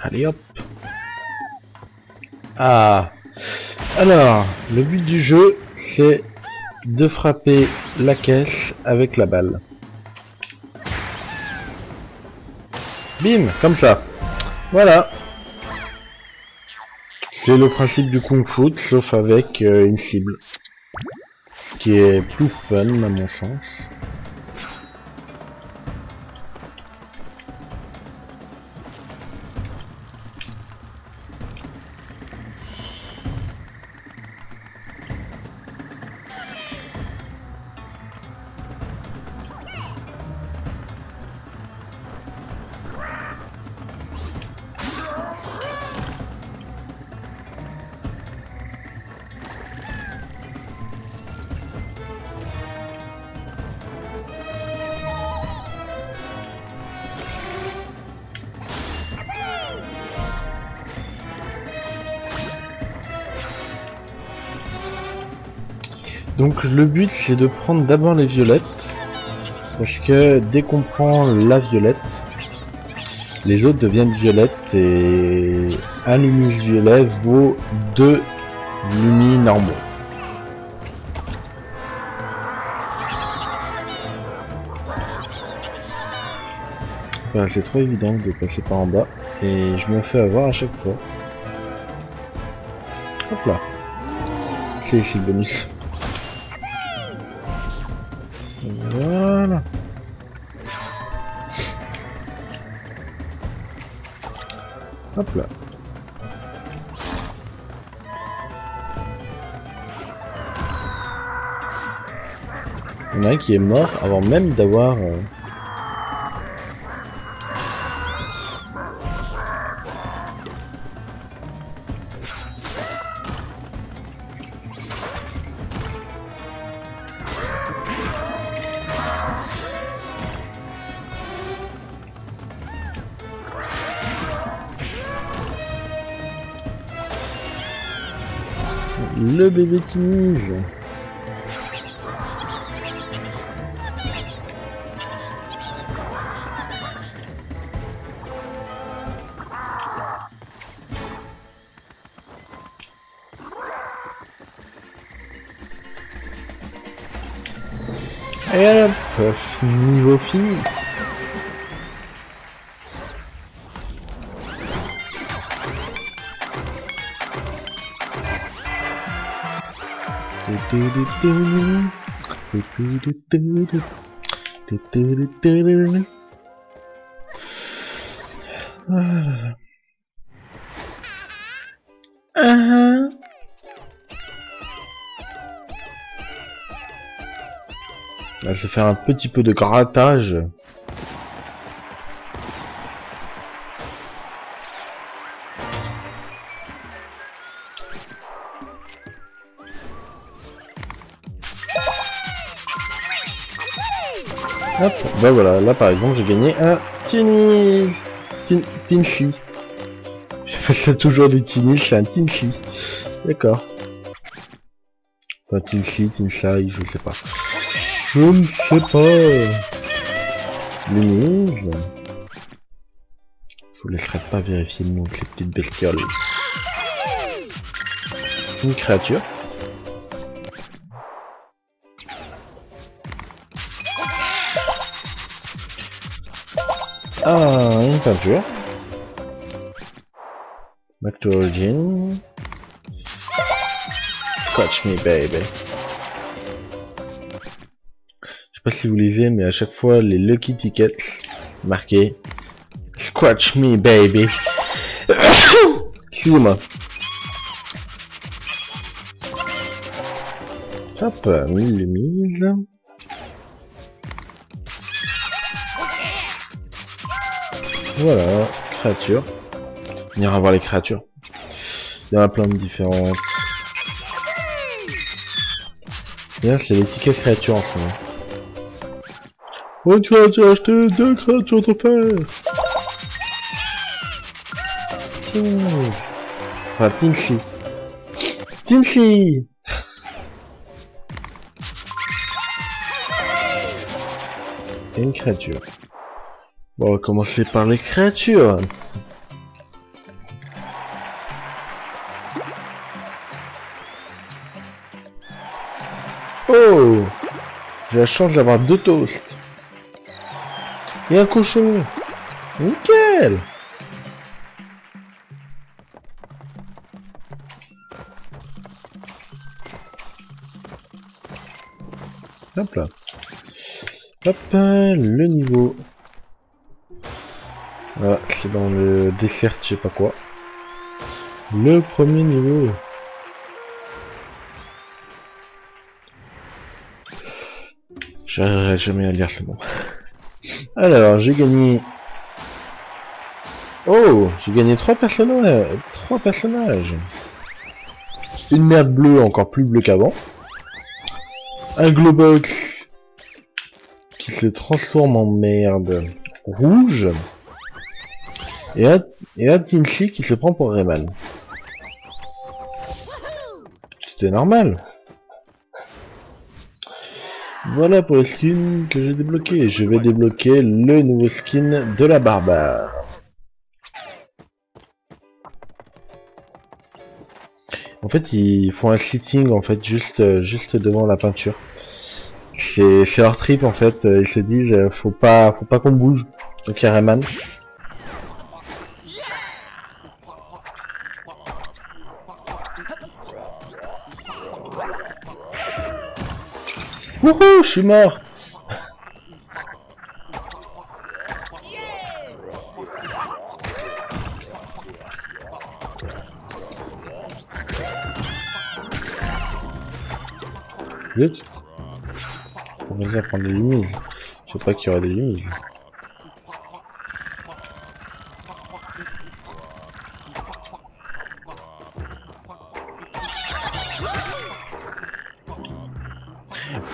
Allez hop. Ah. Alors, le but du jeu, c'est de frapper la caisse avec la balle. Bim, comme ça. Voilà. C'est le principe du Kung Fu, sauf avec une cible. Qui est plus fun, à mon sens. Donc le but c'est de prendre d'abord les violettes, parce que dès qu'on prend la violette, les autres deviennent violettes et un lumis violet vaut 2 lumis normaux. Enfin, c'est trop évident de passer par en bas et je me fais avoir à chaque fois. Hop là, c'est ici le bonus. Voilà. Hop là. Il y en a un qui est mort avant même d'avoir... Le bébé Timmy's. Et hop, niveau fini. Là, je vais faire un petit peu de grattage. Hop, bah voilà, là par exemple j'ai gagné un Tinny. Tinsley. Je fais ça toujours des Tinny, c'est un Tinsley. D'accord. Enfin, Tinsley, Tinsley, je sais pas. Je ne sais pas. Louise. Je vous laisserai pas vérifier le nom de ces petites bestioles. Une créature. Ah, une peinture. Back to origin. Scratch me baby. Je sais pas si vous lisez, mais à chaque fois les lucky tickets marqués Scratch me baby. Excusez-moi. Hop, mise. Voilà, créature. On ira voir les créatures. Il y en a plein de différentes. Et là, c'est les tickets créatures en ce moment. Oh, tu as acheté 2 créatures de fer. Enfin, Tinsley. Tinsley. Et une créature. Bon, on va commencer par les créatures. Oh, j'ai la chance d'avoir 2 toasts. Et un cochon. Nickel. Hop là. Hop, le niveau. Voilà, c'est dans le dessert, je sais pas quoi. Le premier niveau. J'arriverai jamais à lire, c'est bon. Alors, j'ai gagné... Oh, j'ai gagné 3 personnages. 3 personnages. Une merde bleue, encore plus bleue qu'avant. Un Globox qui se transforme en merde rouge. Et un Tinsley qui se prend pour Rayman. C'était normal. Voilà pour le skin que j'ai débloqué. Je vais débloquer le nouveau skin de la barbare. En fait, ils font un sitting en fait juste devant la peinture. C'est leur trip en fait. Ils se disent faut pas qu'on bouge. Donc il y a Rayman. Wouhou, je suis mort. Vite. On va prendre des limites. Je sais pas qu'il y aurait des limites.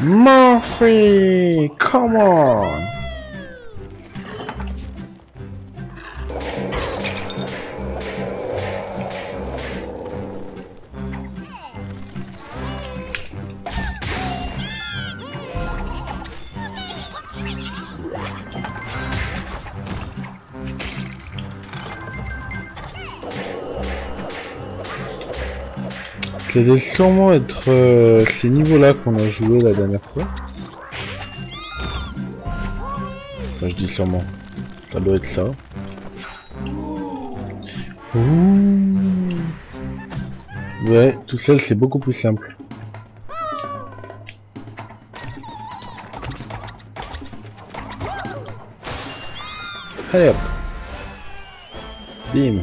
Murphy, come on. Ça doit sûrement être ces niveaux-là qu'on a joué la dernière fois. Enfin, je dis sûrement. Ça doit être ça. Ouh. Ouais, tout seul c'est beaucoup plus simple. Allez hop. Bim.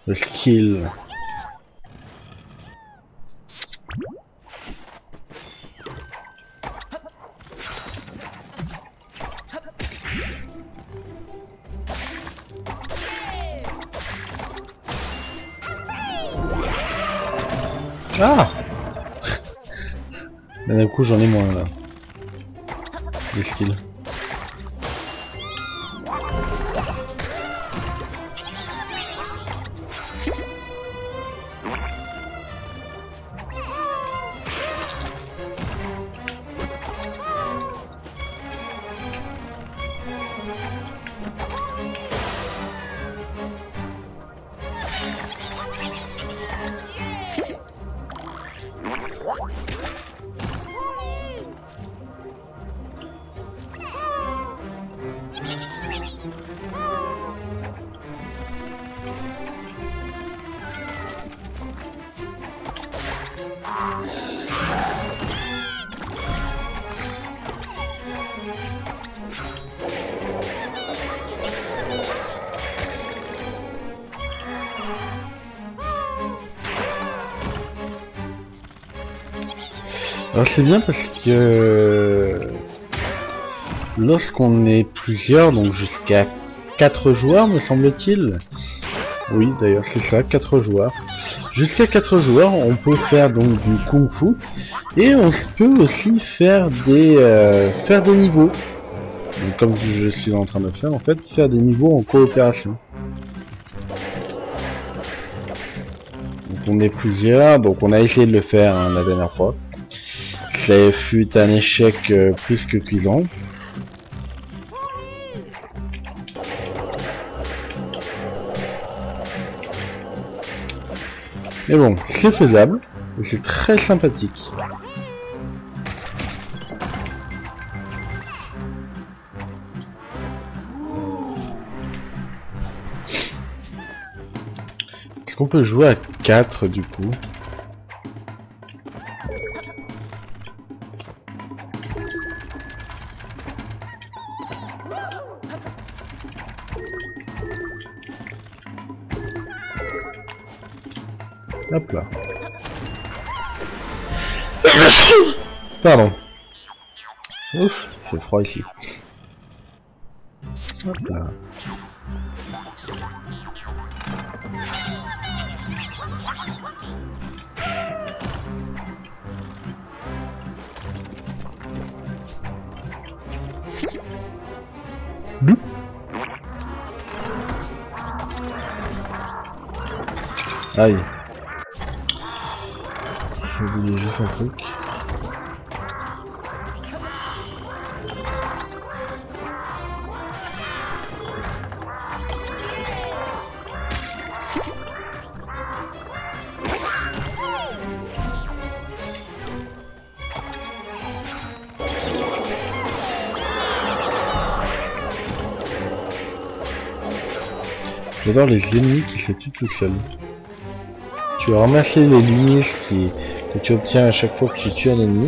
Le skill. Ah. D'un coup j'en ai moins là. Le skill. Alors c'est bien parce que lorsqu'on est plusieurs, donc jusqu'à 4 joueurs me semble-t-il. Oui d'ailleurs c'est ça, 4 joueurs. Jusqu'à 4 joueurs on peut faire donc du kung fu et on peut aussi faire des niveaux. Donc, comme je suis en train de faire en fait, faire des niveaux en coopération. Donc on est plusieurs, donc on a essayé de le faire hein, la dernière fois. Ça fut un échec plus que cuisant. Mais bon, c'est faisable et c'est très sympathique. Est-ce qu'on peut jouer à 4 du coup? Hop là. Pardon. Ouf, il fait froid ici. Hop là. Bouh. Aïe. J'ai oublié juste un truc. J'adore les ennemis qui se tuent tout seul. Tu vas ramasser les lumières que tu obtiens à chaque fois que tu tues un ennemi.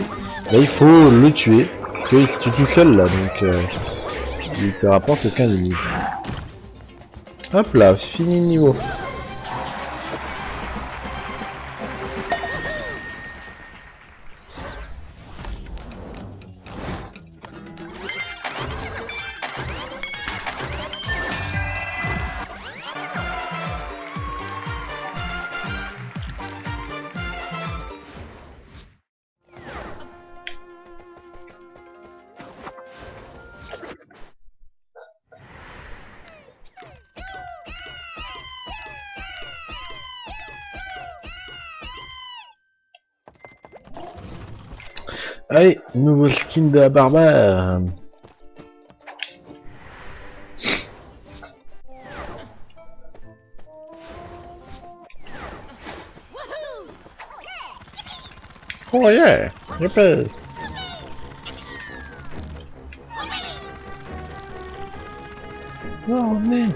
Là il faut le tuer, parce qu'il se tue tout seul là, donc il te rapporte aucun ennemi. Hop là, fini le niveau. Allez, nouveau skin de la barbare. Oh yeah! Yippee! Oh man!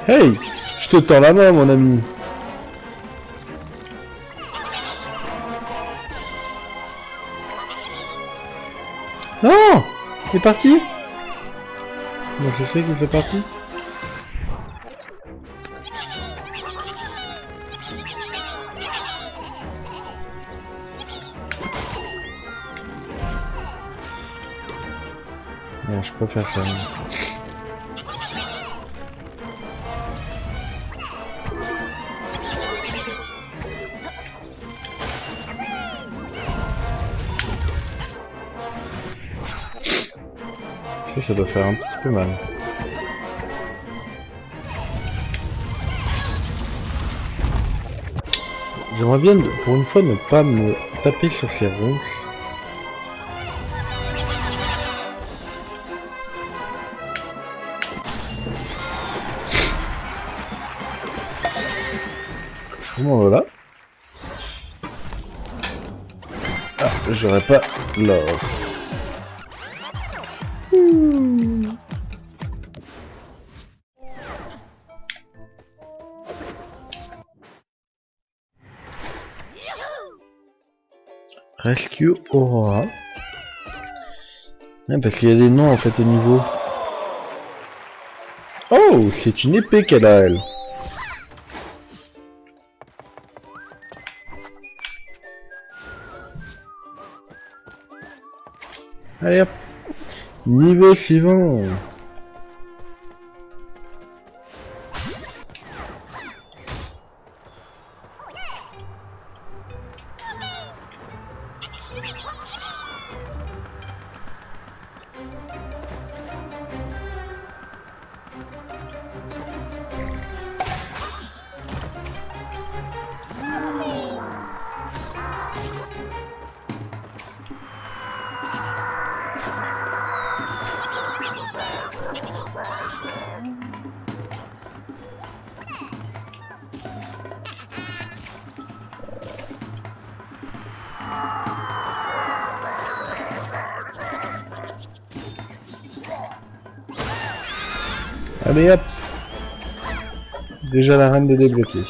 Hey! Je te tends la main, mon ami! Non! Il est parti? Comment je sais qu'il est parti? Non, je peux faire ça. Ça doit faire un petit peu mal. J'aimerais bien, pour une fois, ne pas me taper sur ces ronces. Bon, voilà. Ah, j'aurais pas l'or. Rescue Aurora. Ah, parce qu'il y a des noms en fait au niveau. Oh, c'est une épée qu'elle a, elle. Allez hop. Niveau suivant. Allez hop. Déjà la reine de débloquer.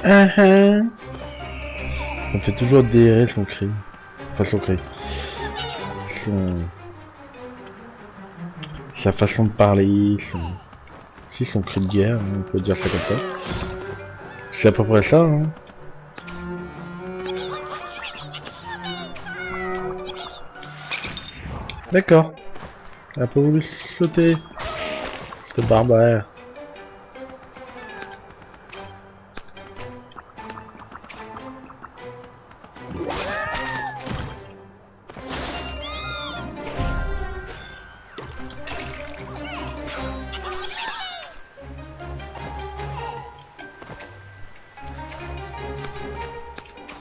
Ça me fait toujours délirer son cri. Enfin son cri. Sa façon de parler, son cri de guerre, on peut dire ça comme ça. C'est à peu près ça, hein. D'accord. Elle a pas voulu sauter. Cette barbare.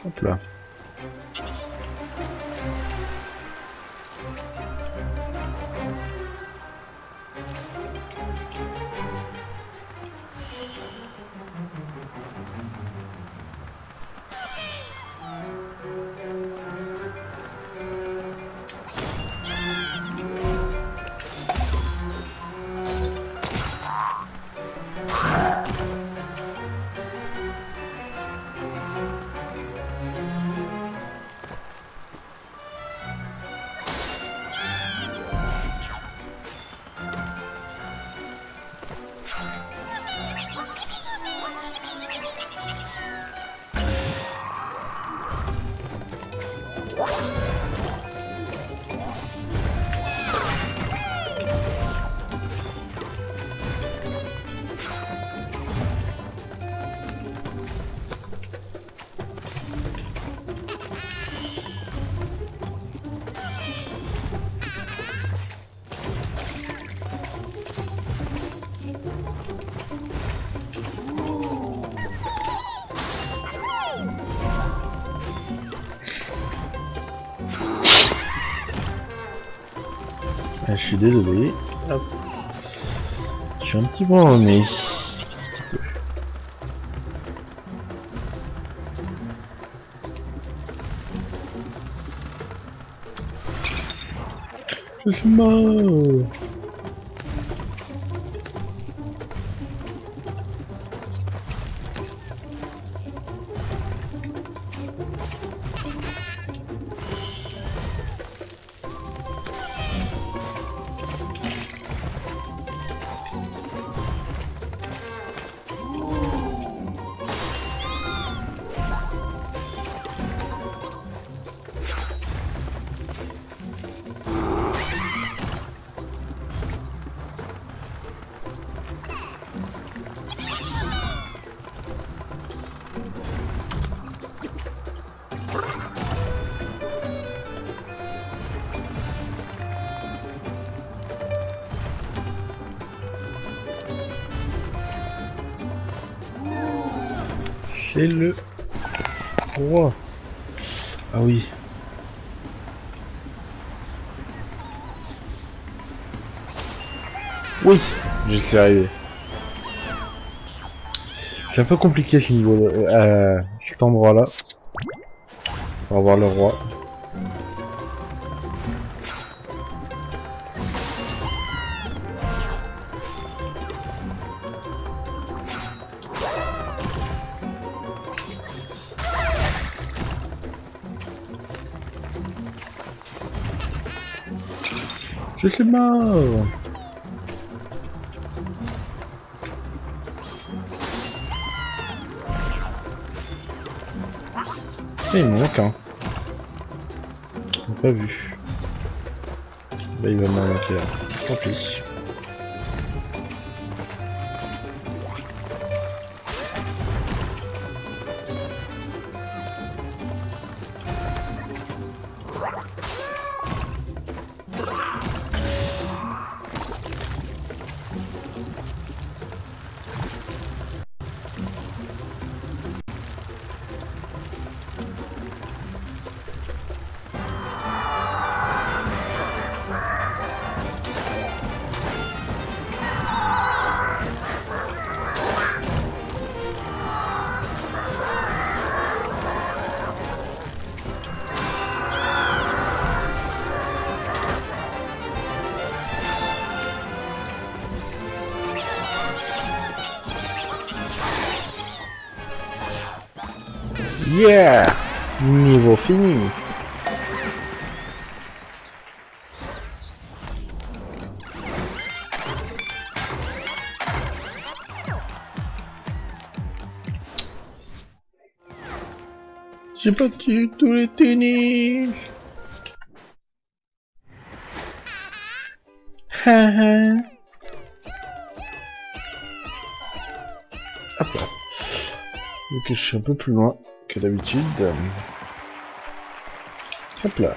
Hop là. Ah, je suis désolé. Hop. Je suis un petit peu en nez. Je suis mort. C'est le roi. Ah oui. Oui, je suis arrivé. C'est un peu compliqué ce niveau, cet endroit-là. Pour avoir le roi. Je suis mort. Et il me manque un. Je l'ai pas vu. Bah il va m'en manquer un. Tant pis. Yeah! Niveau fini! J'ai battu tous les tennis! Haha! Hop là! Ok, je suis un peu plus loin que d'habitude. Hop là.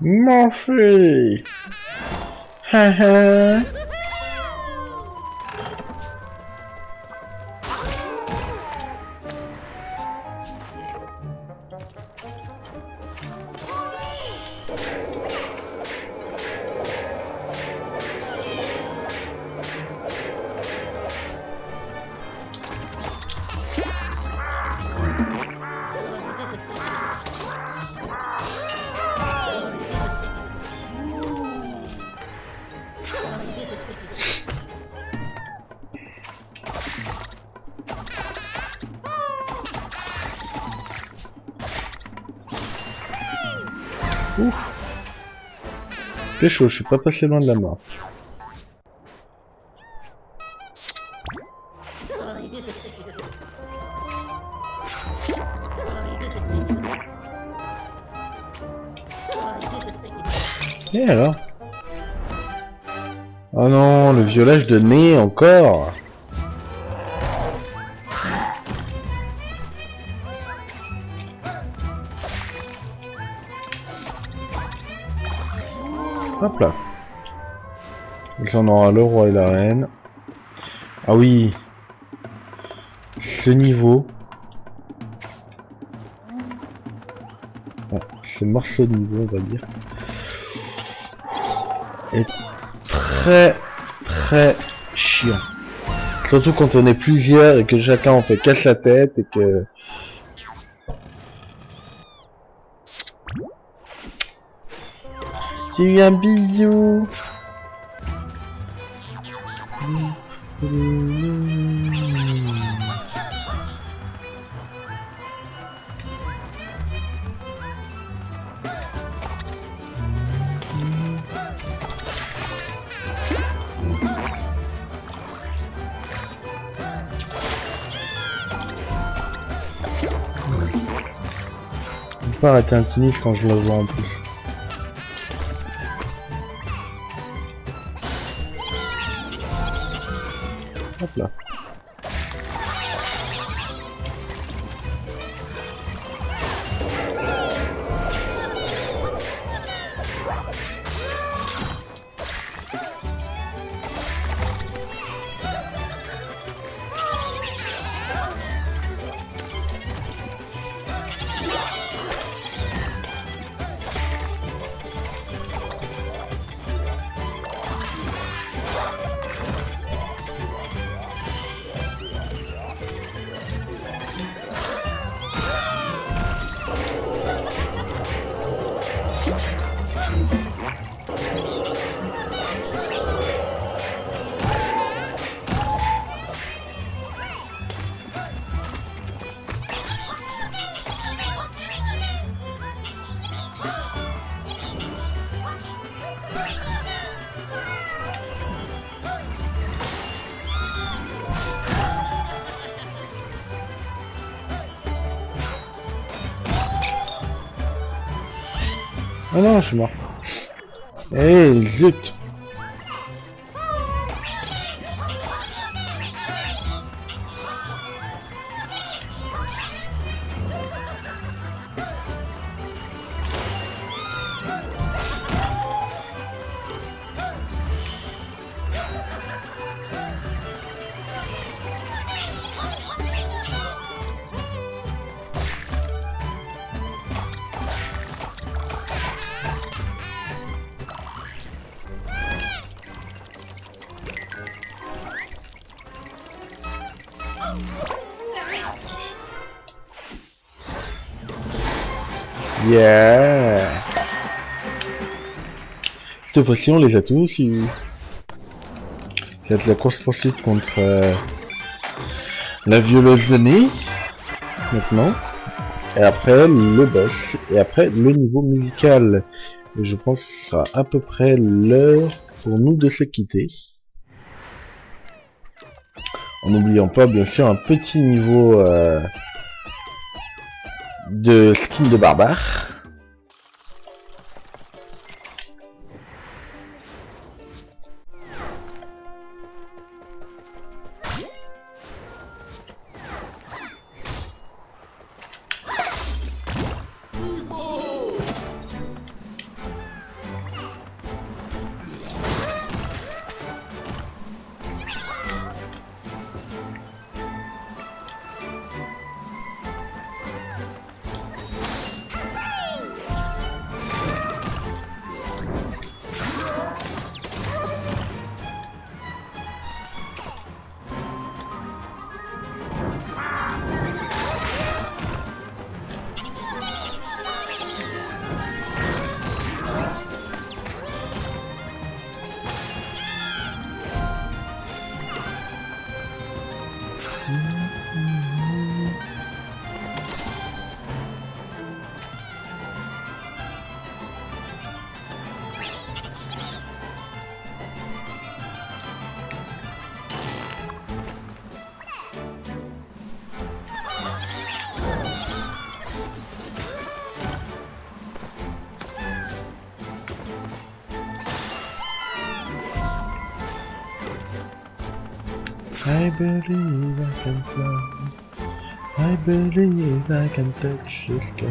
M'en fais. Haha. Ouf. C'est chaud, je suis pas passé loin de la mort. Et alors? Oh non, le violage de nez encore. Hop là. J'en aura le roi et la reine. Ah oui. Ce niveau. Bon, ce morceau de niveau, on va dire. Est très chiant. Surtout quand on est plusieurs et que chacun en fait casse la tête et que... J'ai eu un bisou. Je peux pas arrêter un tennis quand je le vois en plus. Hop là. Ah non, je suis mort. Eh, zut. Yeah. Cette fois-ci, on les a tous eu. Ça va être la course-poursuite contre la violeuse de nez. Maintenant. Et après, le boss. Et après, le niveau musical. Et je pense que ce sera à peu près l'heure pour nous de se quitter. En n'oubliant pas, bien sûr, un petit niveau de skin de barbare. I believe I can fly. I believe I can touch the sky.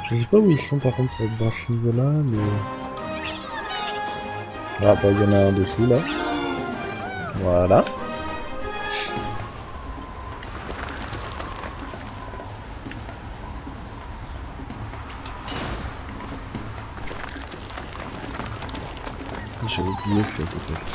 Je sais pas où ils sont par contre dans ce niveau là, mais... Ah, bah, il y en a un dessous là. Voilà. J'avais oublié que ça était facile.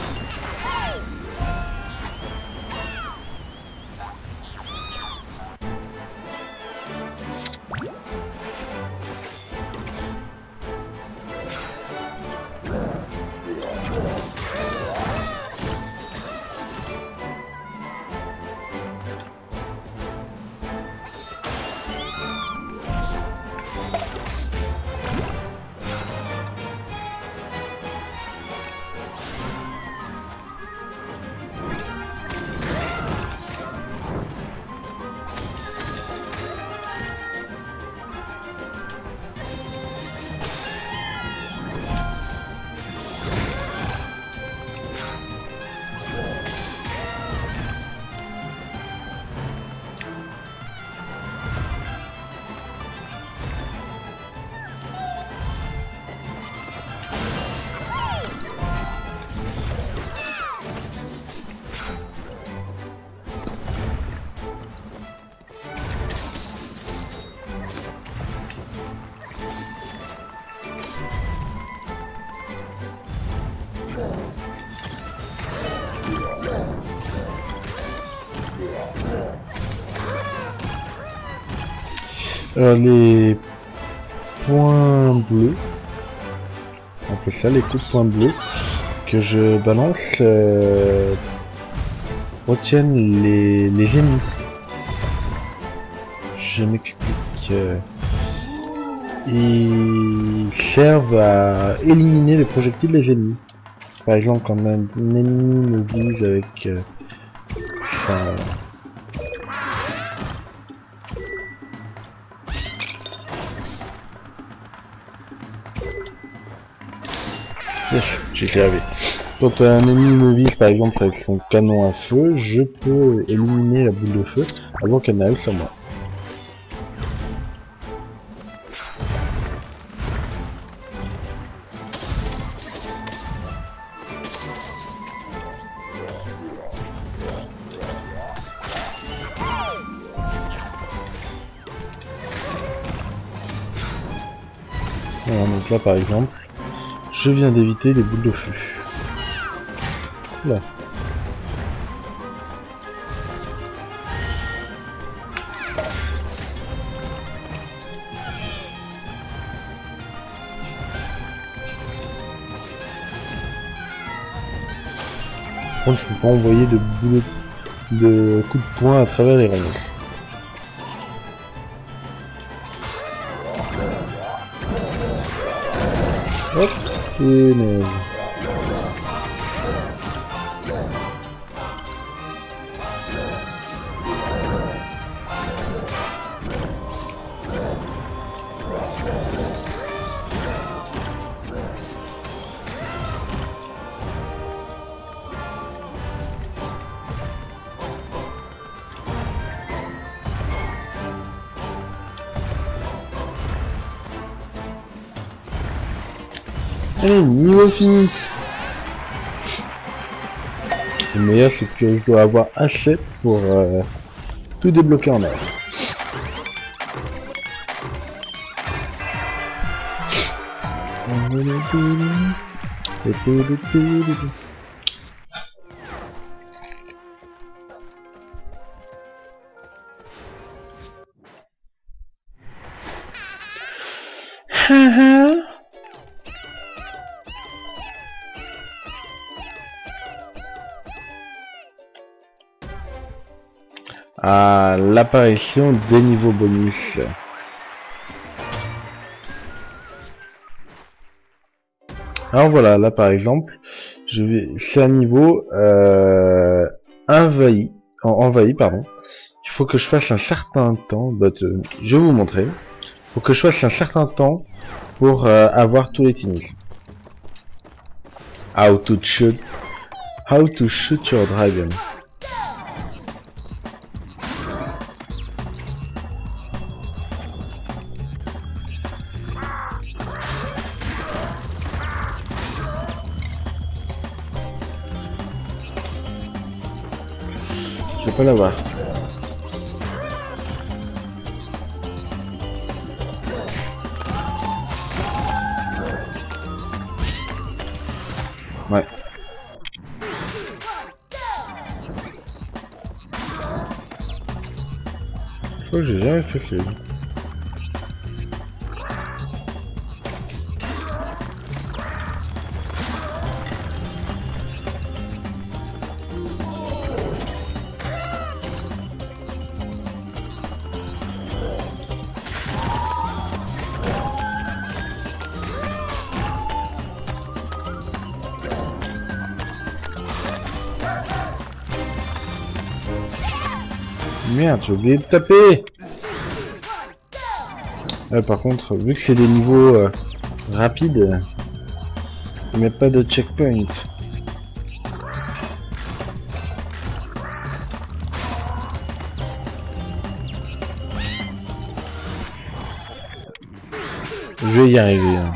Alors les points bleus, on appelle ça les coups de points bleus, que je balance retiennent les ennemis. Je m'explique. Ils servent à éliminer les projectiles des ennemis. Par exemple, quand un ennemi me vise avec j'ai servi. Quand un ennemi me vise par exemple avec son canon à feu, je peux éliminer la boule de feu avant qu'elle n'arrive sur moi. Voilà, donc là par exemple, je viens d'éviter les boules de feu. Là. Par contre, je peux pas envoyer de coups de poing à travers les rayons. Hop, et neige. Allez, niveau fini. Le meilleur c'est que je dois avoir assez pour tout débloquer en or. Ah, l'apparition des niveaux bonus. Alors voilà, là par exemple, c'est un niveau envahi, pardon. Il faut que je fasse un certain temps, je vais vous montrer. Il faut que je fasse un certain temps pour avoir tous les teams. How to shoot your dragon. peux pas l'avoir. Ouais. Je crois que j'ai jamais fait celui-là. Merde, j'ai oublié de taper. Par contre, vu que c'est des niveaux rapides, il n'y a pas de checkpoint. Je vais y arriver. Hein.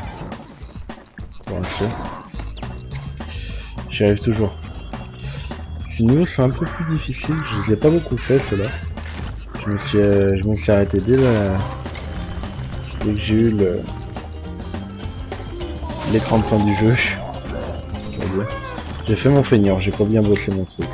Pour l'instant. J'y arrive toujours. Ces niveaux sont un peu plus difficiles, je les ai pas beaucoup fait ceux-là. Je me suis arrêté dès que j'ai eu l'écran de fin du jeu. J'ai fait mon feignant, j'ai pas bien bossé mon truc.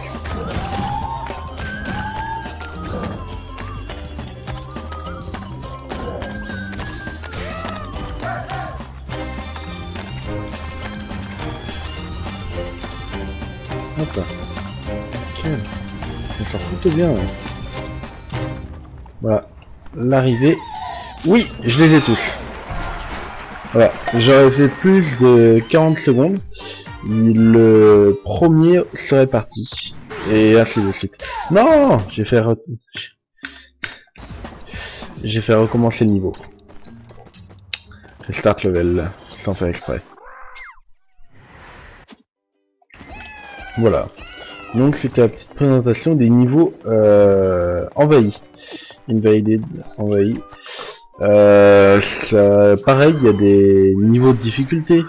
Hop là. Ok. Ça sort plutôt bien. Hein. Voilà. L'arrivée. Oui, je les ai tous. Voilà. J'aurais fait plus de 40 secondes. Le premier serait parti. Et ainsi de suite. Non, j'ai fait recommencer le niveau. Restart level, sans faire exprès. Voilà. Donc c'était la petite présentation des niveaux envahis. Invaded, envahis. Pareil, il y a des niveaux de difficulté.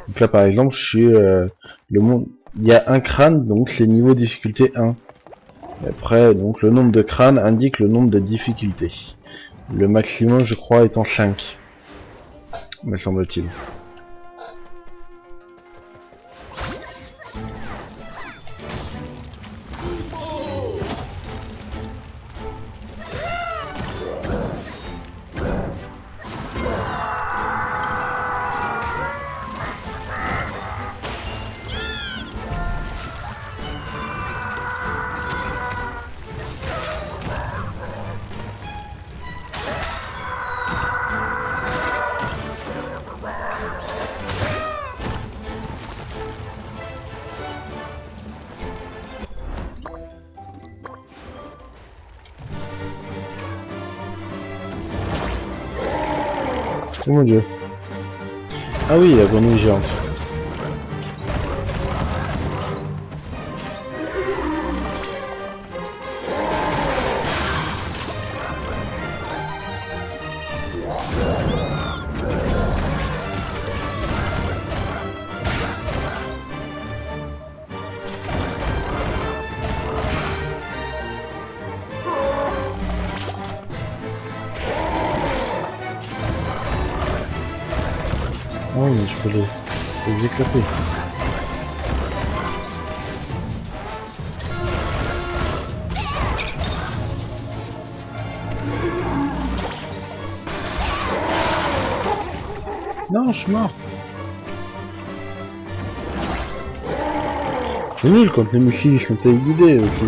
Donc là par exemple, je suis le monde. Il y a un crâne, donc c'est niveau difficulté 1. Et après, donc le nombre de crânes indique le nombre de difficultés. Le maximum, je crois, étant 5. Me semble-t-il. Oh mon dieu. Ah oui, la grenouille géante. Ah oui, mais je peux les éclater. Non, je suis mort. C'est nul quand les missiles sont téléguidés aussi.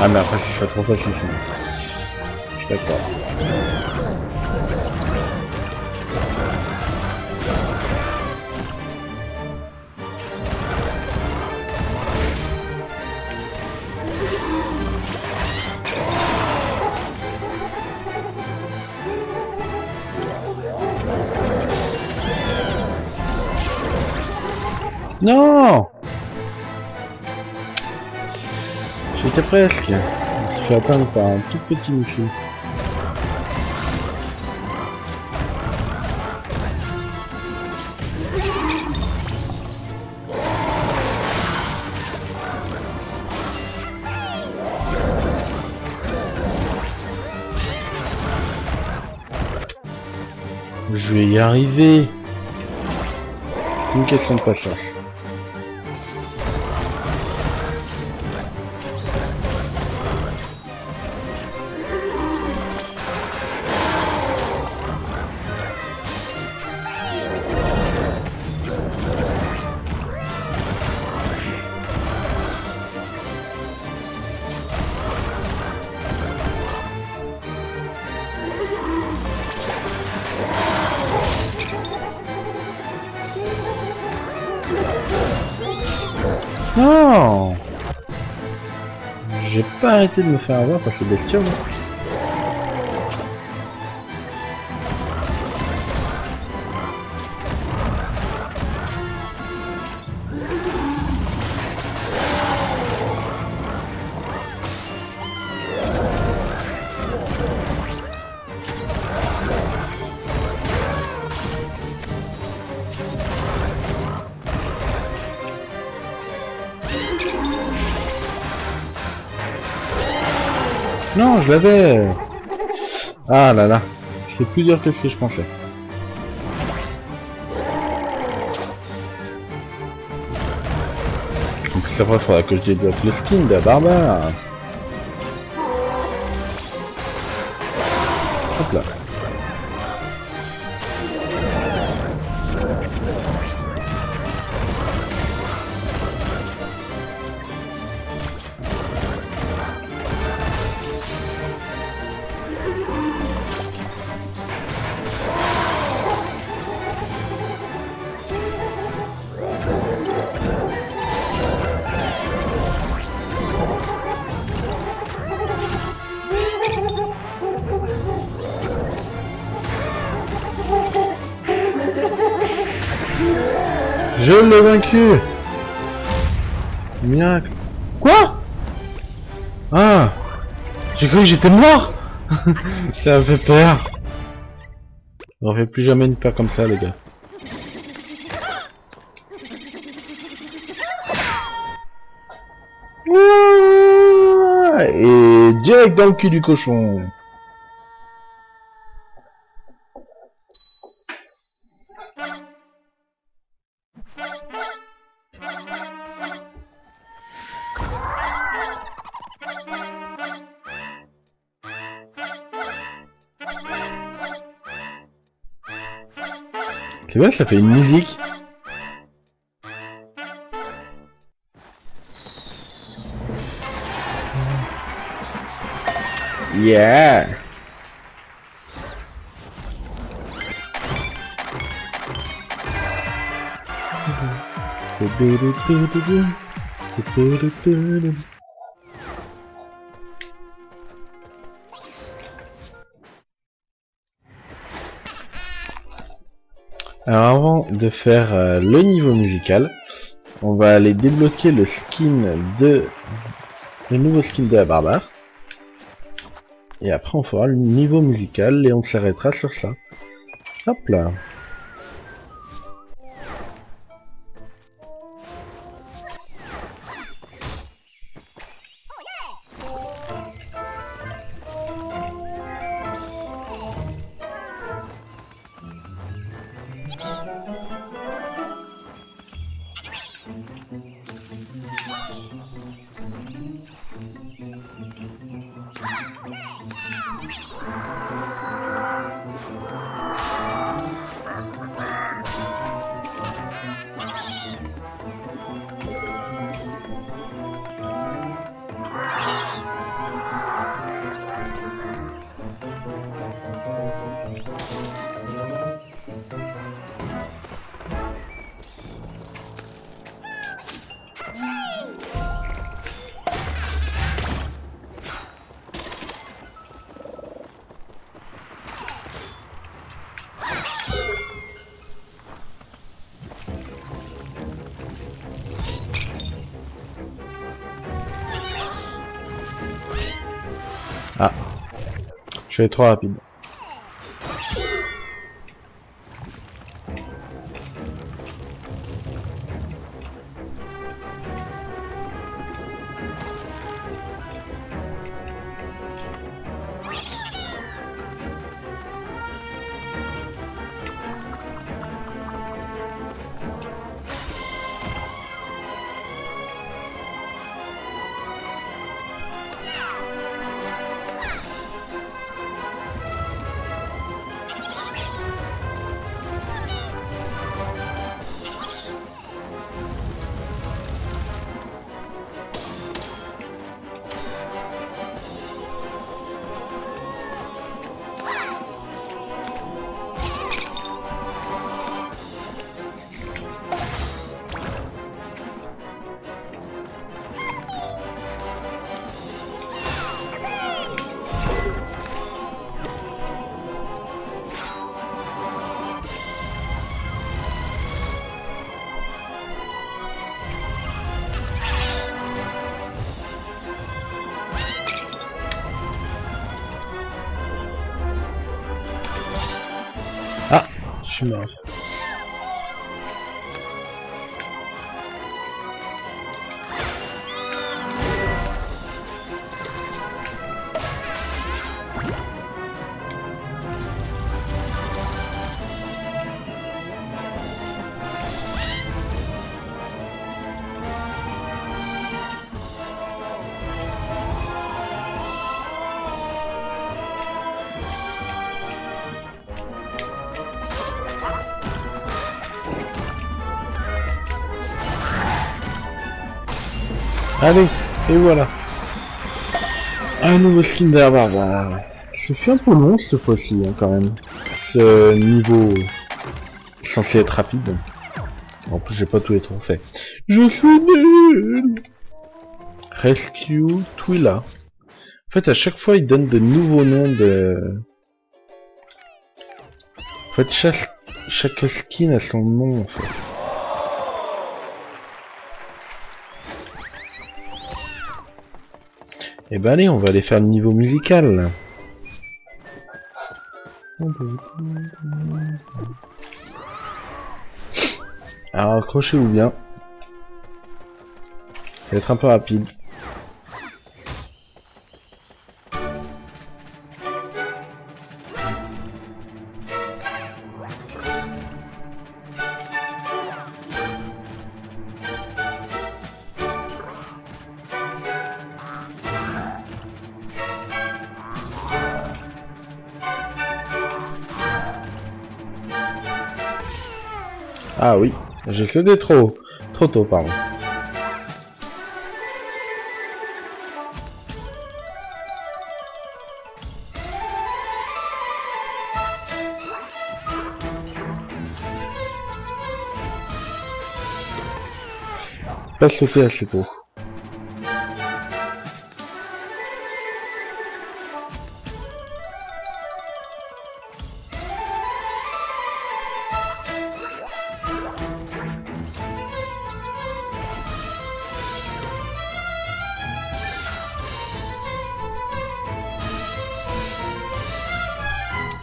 Ah mais après ce serait trop facile sinon. Je suis d'accord. Non! J'étais presque. Je me suis fait atteindre par un tout petit missile. Je vais y arriver. Une question de patience. Non, j'ai pas arrêté de me faire avoir par ces bestioles. Non, je l'avais. Ah là là, c'est plus dur que ce que je pensais. Donc c'est vrai, il faudra que je débloque le skin de barbare. Hop là. Je l'ai vaincu. Miracle. Quoi? Ah, j'ai cru que j'étais mort. Ça m'a fait peur. On refait plus jamais une peur comme ça, les gars. Et direct dans le cul du cochon. C'est vrai, ça fait une musique. Yeah. Alors avant de faire le niveau musical, on va aller débloquer le nouveau skin de la barbare. Et après on fera le niveau musical et on s'arrêtera sur ça. Hop là. Ah, je suis allé trop rapide. Smurf. Allez, et voilà. Un nouveau skin d'Herbard. Bah, je suis un peu long cette fois-ci, hein, quand même. Ce niveau censé être rapide. En plus, j'ai pas tous les trophées. Je suis nul. Rescue Twila. En fait, à chaque fois, il donne de nouveaux noms de... En fait, chaque skin a son nom, en fait. Eh ben allez, on va aller faire le niveau musical. Alors accrochez-vous bien. Ça va être un peu rapide. Ah oui, j'ai sauté trop tôt, pardon. Pas sauter assez tôt.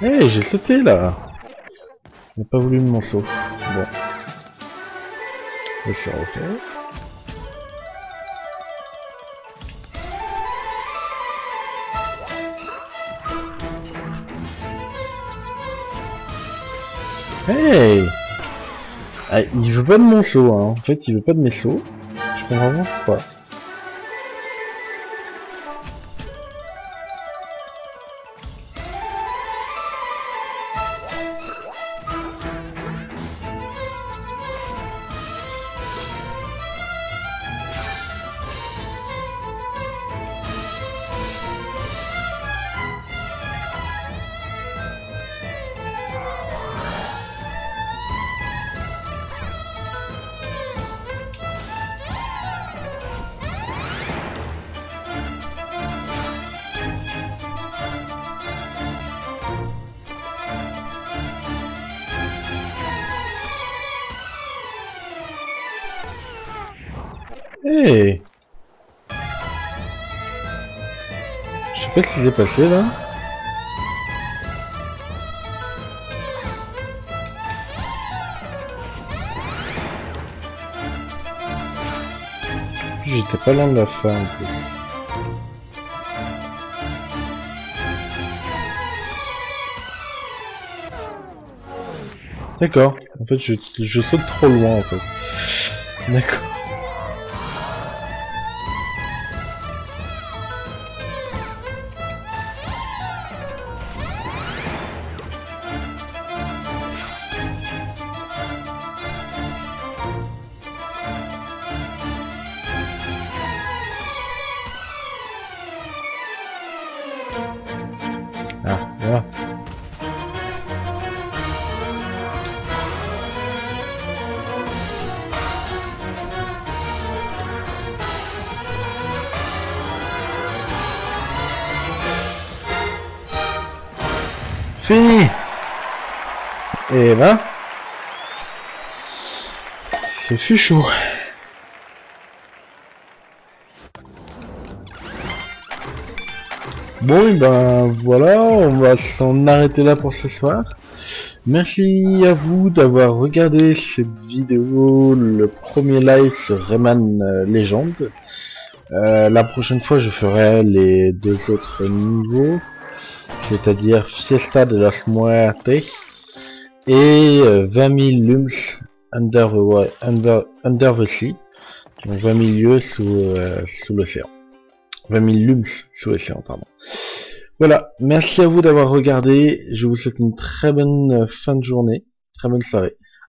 Hey, j'ai sauté là. Il n'a pas voulu mon saut. Bon. Je vais refaire. Hey, ah, il veut pas de mon saut, hein. En fait, il veut pas de mes sauts. Je comprends vraiment pourquoi. Hey, je sais pas ce qui s'est passé là. J'étais pas loin de la fin en plus. D'accord. En fait, je saute trop loin en fait. D'accord. Ah, voilà. Fini. Et ben, c'est fut chaud. Bon, et ben voilà, on va s'en arrêter là pour ce soir. Merci à vous d'avoir regardé cette vidéo, le premier live sur Rayman Legend. La prochaine fois je ferai les 2 autres niveaux, c'est-à-dire Fiesta de las Muertes et 20 000 lums under the sea, donc 20 000 lieues sous l'océan. 20 000 lums sous l'océan, pardon. Voilà, merci à vous d'avoir regardé, je vous souhaite une très bonne fin de journée, très bonne soirée.